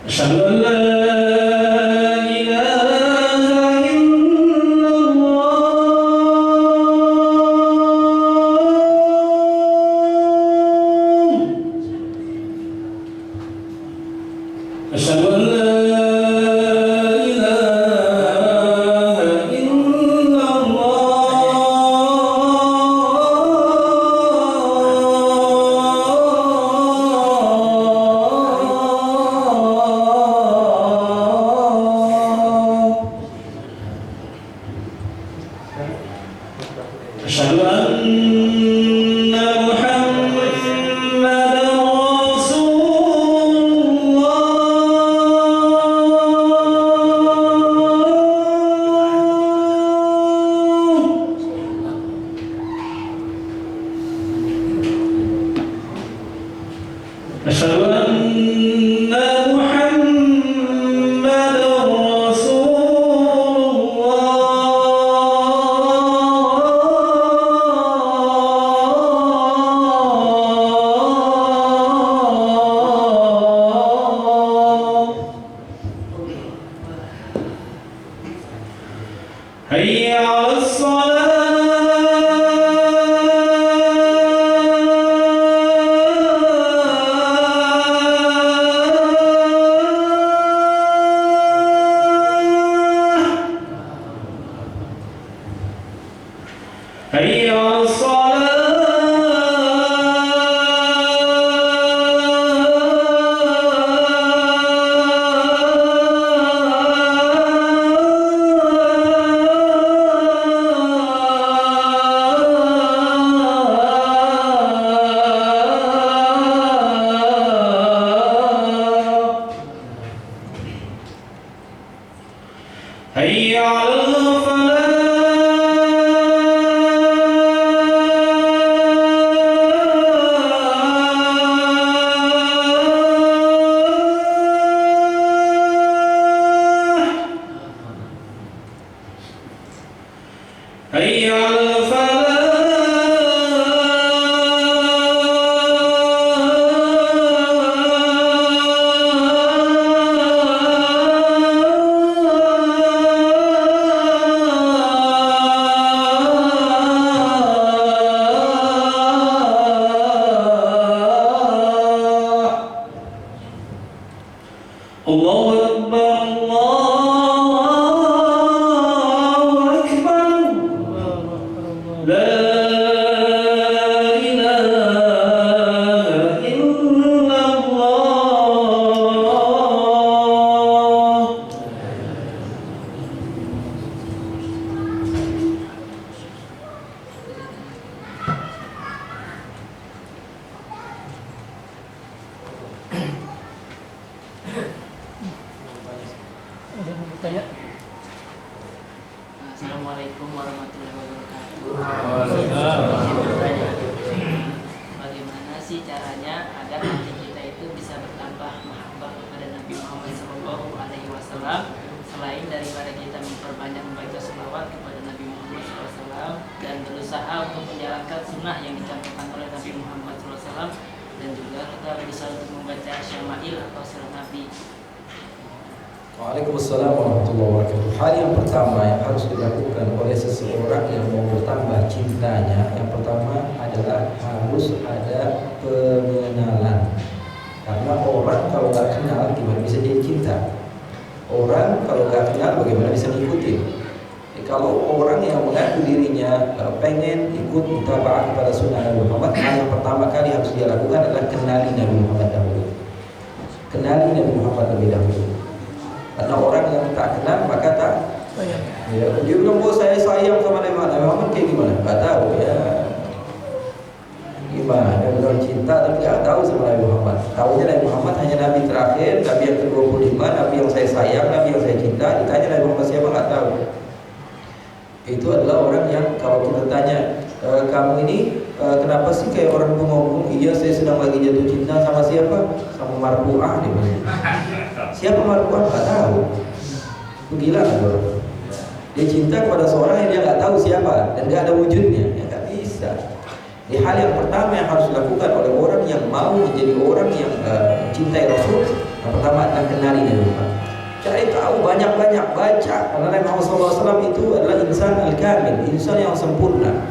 Asyhadu an la أشهد أن لا إله إلا الله أشهد أن محمدا رسول الله أشهد أن محمدا رسول الله حي على الصلاة حي على الصلاة حي على الفلاح حي على الفلاح الله أكبر الله أكبر لا إله إلا الله Ada yang mau bertanya? Assalamualaikum warahmatullahi wabarakatuh. Waalaikumsalam. Bagaimana sih caranya agar hati kita itu bisa bertambah mahabbah kepada Nabi Muhammad SAW, selain daripada kita memperbanyak membaca selawat kepada Nabi Muhammad SAW dan berusaha untuk menjalankan sunnah yang dicontohkan oleh Nabi Muhammad SAW, dan juga kita bisa untuk membaca syama'il atau sirah Nabi. Waalaikumsalam warahmatullahi wabarakatuh. Hal yang pertama yang harus dilakukan oleh seseorang yang mau bertambah cintanya, yang pertama adalah harus ada pengenalan. Karena orang kalau nggak kenal gimana bisa jadi cinta? Orang kalau nggak kenal bagaimana bisa ngikutin? Kalau orang yang mengaku dirinya pengen ikut mutaba'ah kepada sunnah Nabi Muhammad, hal yang pertama kali harus dia lakukan adalah kenali Nabi Muhammad dahulu. Kenali Nabi Muhammad lebih dahulu. Karena orang yang tak kenal maka tak ya, dia bilang bahwa saya sayang sama Nabi Muhammad kayak gimana? Gak tahu ya. Gimana? Dia bilang cinta tapi gak tahu sama Nabi Muhammad. Tahunya Nabi Muhammad hanya Nabi terakhir, Nabi yang ke-25, Nabi yang saya sayang, Nabi yang saya cinta. Ditanya Nabi Muhammad siapa gak tahu. Itu adalah orang yang kalau kita tanya kamu ini kenapa sih kayak orang ngomong, iya saya sedang lagi jatuh cinta sama siapa? Sama marfu'ah dia bilang. Siapa marfu'ah? Gak tahu. Itu gila kan orang. Dia cinta kepada seorang yang dia gak tahu siapa dan gak ada wujudnya. Ya gak bisa. Di hal yang pertama yang harus dilakukan oleh orang yang mau menjadi orang yang cintai Rasul, yang pertama adalah kenali Nabi Muhammad. Cari tahu, banyak-banyak baca. Karena Nabi Muhammad SAW itu adalah insan al-kamil, insan yang sempurna.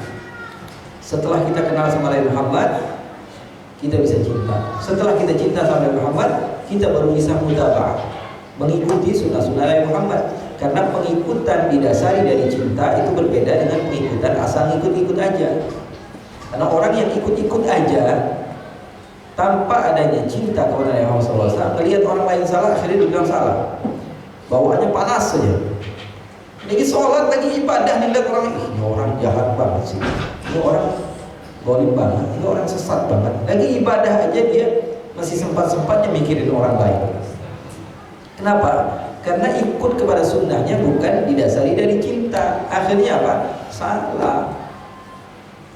Setelah kita kenal sama Nabi Muhammad, kita bisa cinta. Setelah kita cinta sama Nabi Muhammad, kita baru bisa mutaba'ah, mengikuti sunnah-sunnah Nabi Muhammad. Karena pengikutan didasari dari cinta itu berbeda dengan pengikutan asal ikut-ikut aja. Karena orang yang ikut-ikut aja tanpa adanya cinta kepada Nabi Muhammad SAW, melihat orang lain salah, akhirnya dibilang salah, bawaannya panas saja. Lagi sholat, lagi ibadah, dilihat orang ini orang jahat banget sih, ini orang golim banget, ini orang sesat banget. Lagi ibadah aja dia masih sempat-sempatnya mikirin orang lain. Kenapa? Karena ikut kepada sunnahnya bukan didasari dari cinta. Akhirnya apa? Salah.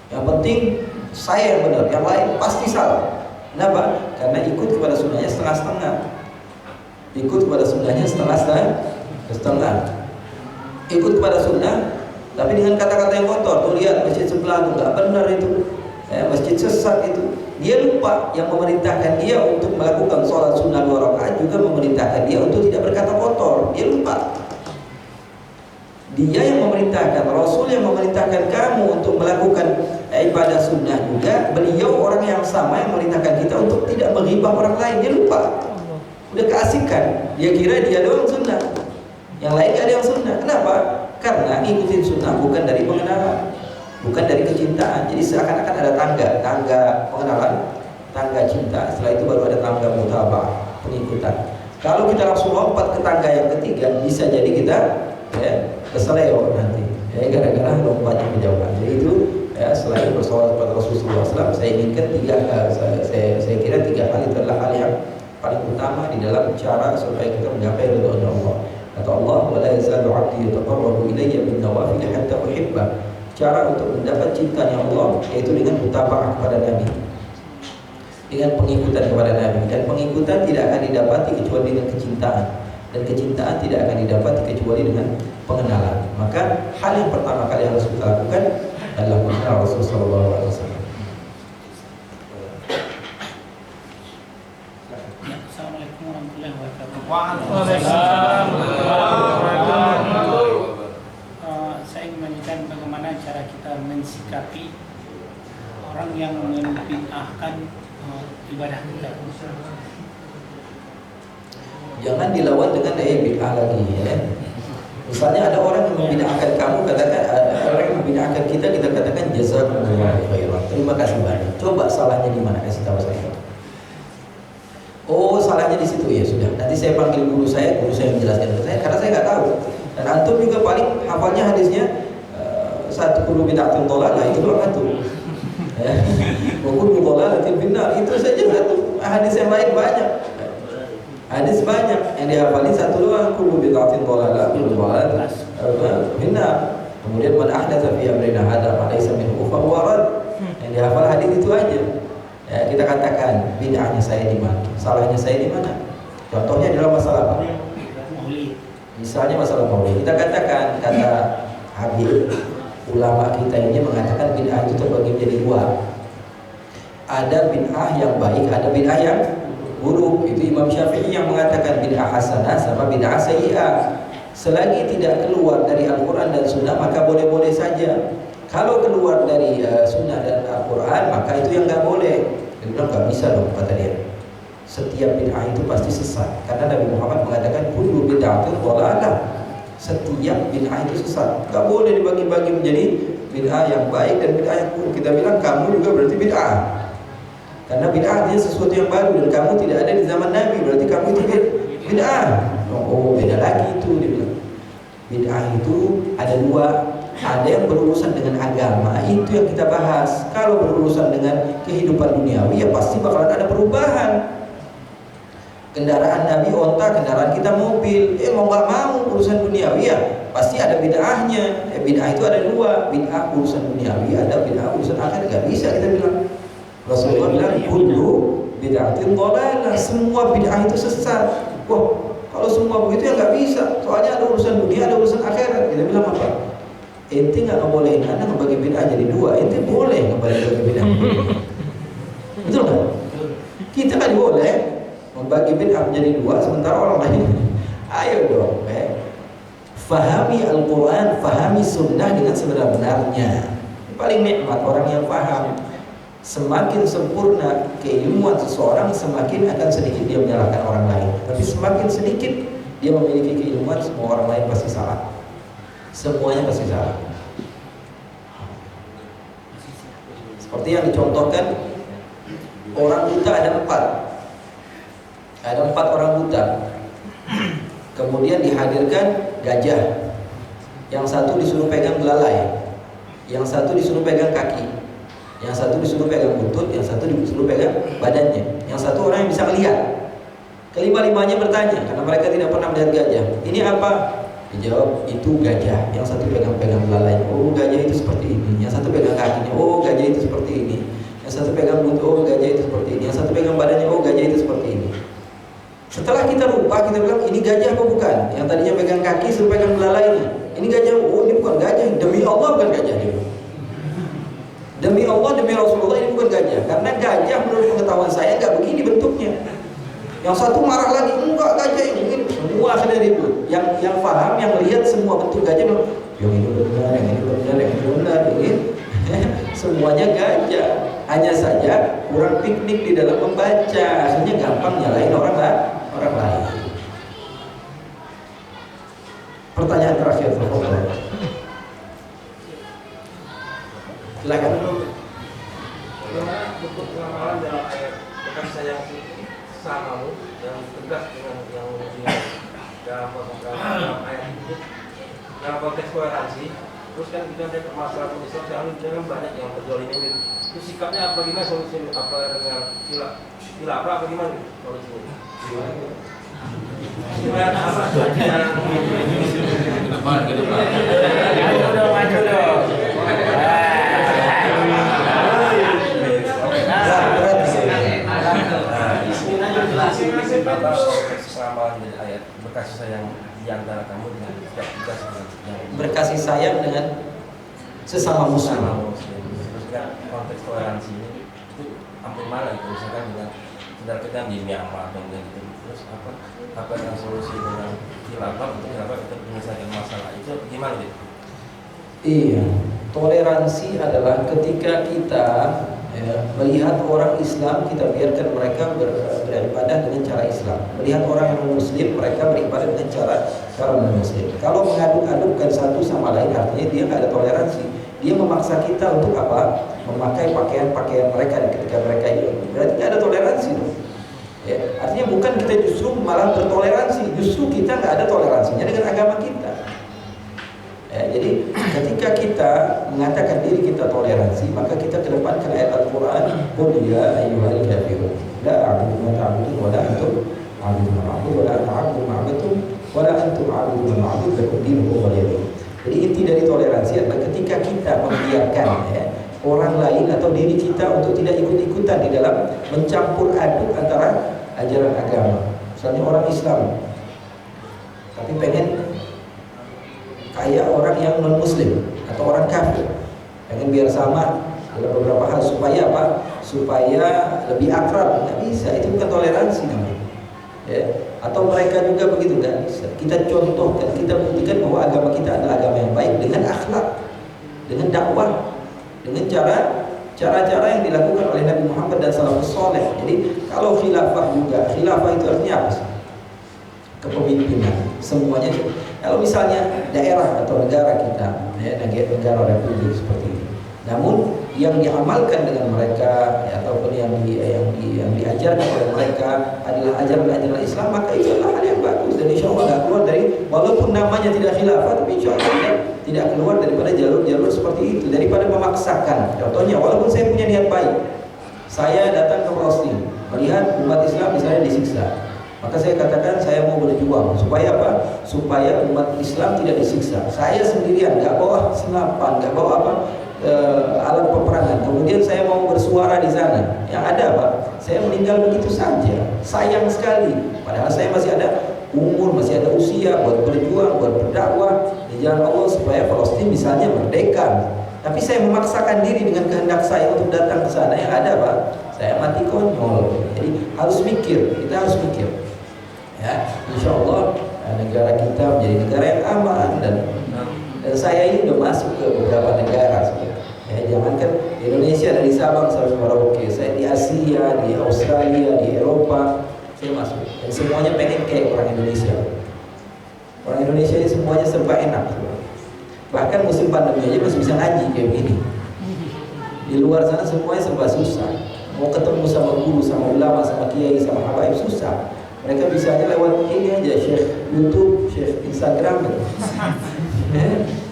Yang penting saya yang benar, yang lain pasti salah. Kenapa? Karena ikut kepada sunnahnya setengah-setengah. Ikut kepada sunnahnya setengah-setengah. Ikut kepada sunnah tapi dengan kata-kata yang kotor. Tuh lihat masjid sebelah itu nggak benar itu, masjid sesat itu. Dia lupa yang memerintahkan dia untuk melakukan sholat sunnah 2 rakaat juga memerintahkan dia untuk tidak berkata kotor. Dia lupa. Dia yang memerintahkan, Rasul yang memerintahkan kamu untuk melakukan ibadah sunnah juga. Beliau orang yang sama yang memerintahkan kita untuk tidak menghibah orang lain. Dia lupa. Udah keasikan. Dia kira dia doang sunnah, yang lain gak ada yang sunnah. Kenapa? Karena ngikutin sunnah bukan dari pengenalan, bukan dari kecintaan. Jadi seakan-akan ada tangga pengenalan, tangga cinta. Setelah itu baru ada tangga mutaba'ah, pengikutan. Kalau kita langsung lompat ke tangga yang ketiga, bisa jadi kita keseleo nanti, gara-gara lompatnya kejauhan. Jadi itu selain bersolat kepada Rasulullah SAW, saya inginkan saya kira 3 hal itu adalah hal yang paling utama di dalam cara supaya kita mencapai ridha Allah. Kata Allah, wa la yazalu 'abdi yataqarrabu ilayya bin nawafil hatta uhibbah. Cara untuk mendapat cintanya Allah yaitu dengan mutaba'ah kepada Nabi, dengan pengikutan kepada Nabi. Dan pengikutan tidak akan didapati kecuali dengan kecintaan, dan kecintaan tidak akan didapati kecuali dengan pengenalan. Maka hal yang pertama kali harus kita lakukan adalah mengenal Rasulullah SAW. Assalamualaikum warahmatullahi wabarakatuh. Waalaikumsalam. Saya ingin menanyakan bagaimana cara kita mensikapi orang yang membid'ahkan ibadah kita. Jangan dilawan dengan bid'ah lagi, ya. Misalnya ada orang yang membid'ahkan kamu, katakan orang yang membid'ahkan kita katakan jazakumullahu khairan, terima kasih banyak. Coba salahnya di mana? Kasih tahu saya. Oh, salahnya di situ, ya sudah. Nanti saya panggil guru saya menjelaskan ke saya karena saya nggak tahu. Dan antum juga paling hafalnya hadisnya satu kullu bid'atin dhalalah, itu doang antum. Wa kullu dhalalatin finnar, itu saja satu. Hadis yang lain banyak. Hadis banyak yang dihafalin satu doang, kullu bid'atin dhalalah, kullu dhalalatin finnar. Kemudian man ahdatsa fi amrina hadza ma laysa minhu fa huwa rad. Yang dihafal hadis itu aja. Ya, kita katakan bid'ahnya saya di mana, salahnya saya di mana. Contohnya dalam masalah apa? Misalnya masalah maulid. Kita katakan, kata Habib, ulama kita ini mengatakan bid'ah itu terbagi menjadi 2. Ada bid'ah yang baik, ada bid'ah yang buruk. Itu Imam Syafi'i yang mengatakan bid'ah hasanah sama bid'ah sayyi'ah. Selagi tidak keluar dari Al-Quran dan Sunnah maka boleh-boleh saja. Kalau keluar dari Sunnah dan Al-Quran maka itu yang nggak boleh. Dia bilang nggak bisa dong, kata dia. Setiap bid'ah itu pasti sesat. Karena Nabi Muhammad mengatakan kullu bid'atin dhalalah. Setiap bid'ah itu sesat. Nggak boleh dibagi-bagi menjadi bid'ah yang baik dan bid'ah yang buruk. Kita bilang kamu juga berarti bid'ah. Karena bid'ah dia sesuatu yang baru dan kamu tidak ada di zaman Nabi, berarti kamu itu bid'ah. Oh, beda lagi itu dia bilang. Bid'ah itu ada 2. Ada yang berurusan dengan agama, itu yang kita bahas. Kalau berurusan dengan kehidupan duniawi, ya pasti bakalan ada perubahan. Kendaraan Nabi onta, kendaraan kita mobil. Mau nggak mau urusan duniawi ya pasti ada bid'ahnya. Bid'ah itu ada 2, bid'ah urusan duniawi, ada bid'ah urusan akhirat. Gak bisa kita bilang. Rasulullah bilang kullu bid'atin dhalalah. Semua bid'ah itu sesat. Wah, kalau semua begitu ya nggak bisa. Soalnya ada urusan dunia, ada urusan akhirat. Kita bilang apa? Ente nggak ngebolehin Anda ngebagi bid'ah jadi 2. Ente boleh ngebagi bid'ah. Betul nggak? Kita nggak boleh membagi bid'ah menjadi 2 sementara orang lain. Ayo dong, fahami Al-Quran, fahami Sunnah dengan sebenar-benarnya. Paling nikmat orang yang paham. Semakin sempurna keilmuan seseorang, semakin akan sedikit dia menyalahkan orang lain. Tapi semakin sedikit dia memiliki keilmuan, semua orang lain pasti salah. Semuanya pasti salah. Seperti yang dicontohkan, orang buta ada 4. Ada 4 orang buta. Kemudian dihadirkan gajah. Yang satu disuruh pegang belalai, yang satu disuruh pegang kaki, yang satu disuruh pegang buntut, yang satu disuruh pegang badannya, yang satu orang yang bisa melihat. Kelima-limanya bertanya, karena mereka tidak pernah melihat gajah, ini apa? Dijawab, itu gajah. Yang satu pegang-pegang belalai, oh gajah itu seperti ini. Yang satu pegang kakinya, oh gajah itu seperti ini. Yang satu pegang buntut, oh gajah itu seperti ini. Yang satu pegang badannya, oh gajah itu seperti ini. Setelah kita lupa, kita bilang ini gajah apa bukan? Yang tadinya pegang kaki, suruh pegang belalainya. Ini gajah, oh ini bukan gajah. Demi Allah bukan gajah ini. Demi Allah, demi Rasulullah, ini bukan gajah. Karena gajah menurut pengetahuan saya nggak begini bentuknya. Yang satu marah lagi, enggak gajah ini begini. Semua akhirnya ribut. Yang paham, yang lihat semua bentuk gajah, yang ini benar, yang ini benar, yang ini benar, ini. Semuanya gajah. Hanya saja kurang piknik di dalam membaca. Akhirnya gampang nyalain orang lain. Pertanyaan terakhir, silakan. Bagaimana bentuk pengamalan dalam ayat bekas sayang samamu yang tegas dengan yang dalam ayat itu dalam konteks toleransi? Terus kan kita ada permasalahan Islam sekarang dengan banyak yang berjolimin. Itu sikapnya apa, gimana solusinya? Apa dengan khilafah apa gimana solusinya? Gimana apa? Maju dong. Pengamalan dari ayat berkasih sayang di antara kamu dengan tidak tegas yang Berkasih sayang dengan sesama muslim. Terus kan konteks toleransi ini itu hampir mana itu, misalkan dengan saudara kita di Myanmar atau gitu. Terus apa yang solusi dengan khilafah untuk khilafah kita menyelesaikan masalah itu gimana gitu? Iya, toleransi adalah ketika kita melihat orang Islam, kita biarkan mereka beribadah dengan cara Islam. Melihat orang yang Muslim, mereka beribadah dengan cara non-Muslim. Kalau mengaduk-adukkan satu sama lain, artinya dia nggak ada toleransi. Dia memaksa kita untuk apa? Memakai pakaian-pakaian mereka ketika mereka itu. Berarti nggak ada toleransi. Ya, artinya bukan kita justru malah bertoleransi, justru kita nggak ada toleransinya dengan agama kita. Ya, jadi ketika kita mengatakan diri kita toleransi, maka kita kedepankan ayat Al-Quran, qul ya ayyuhal kafirun la a'budu ma ta'budun wa la antum a'budu ma a'budu wa la ana a'budu ma a'budtum wa la antum a'budu ma a'budu lakum dinukum waliyadin. Jadi inti dari toleransi adalah ketika kita membiarkan orang lain atau diri kita untuk tidak ikut-ikutan di dalam mencampur aduk antara ajaran agama. Misalnya orang Islam tapi pengen kayak orang yang non-muslim atau orang kafir, pengen biar sama dalam beberapa hal supaya apa? Supaya lebih akrab. Nggak bisa, itu bukan toleransi namanya. Ya. Atau mereka juga begitu, nggak bisa. Kita contohkan, kita buktikan bahwa agama kita adalah agama yang baik dengan akhlak, dengan dakwah, dengan cara-cara yang dilakukan oleh Nabi Muhammad dan salafus saleh. Jadi kalau khilafah juga, khilafah itu artinya apa sih? Kepemimpinan, semuanya. Kalau misalnya daerah atau negara kita, negara republik seperti ini, namun yang diamalkan dengan mereka ataupun yang diajarkan oleh mereka adalah ajaran-ajaran Islam, maka itu adalah hal yang bagus dan insya Allah tidak keluar dari, walaupun namanya tidak khilafah, tapi insya Allah tidak keluar daripada jalur-jalur seperti itu, daripada memaksakan. Contohnya, walaupun saya punya niat baik, saya datang ke Palestina melihat umat Islam misalnya disiksa, maka saya katakan saya mau berjuang supaya apa? Supaya umat Islam tidak disiksa. Saya sendirian, nggak bawa senapan, nggak bawa apa alat peperangan. Kemudian saya mau bersuara di sana. Yang ada apa? Saya meninggal begitu saja. Sayang sekali. Padahal saya masih ada umur, masih ada usia buat berjuang, buat berdakwah di jalan Allah supaya Palestina misalnya merdeka. Tapi saya memaksakan diri dengan kehendak saya untuk datang ke sana. Yang ada apa? Saya mati konyol. Jadi harus mikir, kita harus mikir. Ya, insya Allah negara kita menjadi negara yang aman dan saya ini udah masuk ke beberapa negara. Ya, jangankan Indonesia dari Sabang sampai Merauke, saya di Asia, di Australia, di Eropa, saya masuk. Dan semuanya pengen kayak orang Indonesia. Orang Indonesia ini semuanya serba enak. Bahkan musim pandemi aja masih bisa ngaji kayak begini. Di luar sana semuanya serba susah. Mau ketemu sama guru, sama ulama, sama kiai, sama habaib susah. Mereka bisa aja lewat ini aja, share YouTube, share Instagram.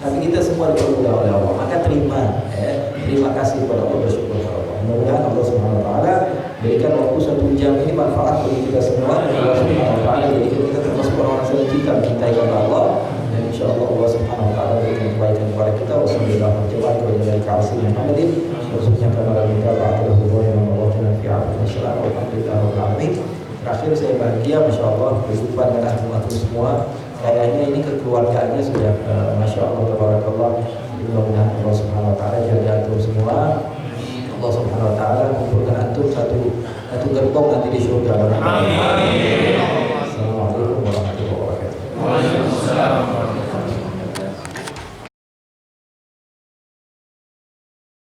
Tapi kita semua dipermudah oleh Allah. Maka terima kasih kepada Allah, bersyukur kepada Allah. Mudah-mudahan Allah Subhanahu Wa Taala berikan waktu 1 jam ini manfaat bagi kita semua, dan Allah Subhanahu Wa Taala jadikan kita termasuk orang-orang yang kita mencintai kepada Allah. Dan insya Allah Allah Subhanahu Wa Taala berikan kebaikan kepada kita. Wassalamualaikum warahmatullahi wabarakatuh. Khususnya kepada kita Ba'atul Hubungan yang Allah dan fi'al. Wassalamualaikum. Terakhir saya bahagia, Masya Allah, kehidupan dan ahli semua. Kayaknya ini kekeluargaannya sudah Masya Allah, tabarakallah. Mudah-mudahan Allah Subhanahu Wa Taala jaga antum semua. Allah Subhanahu Wa Taala kumpulkan antum satu gerbong nanti di surga. Amin.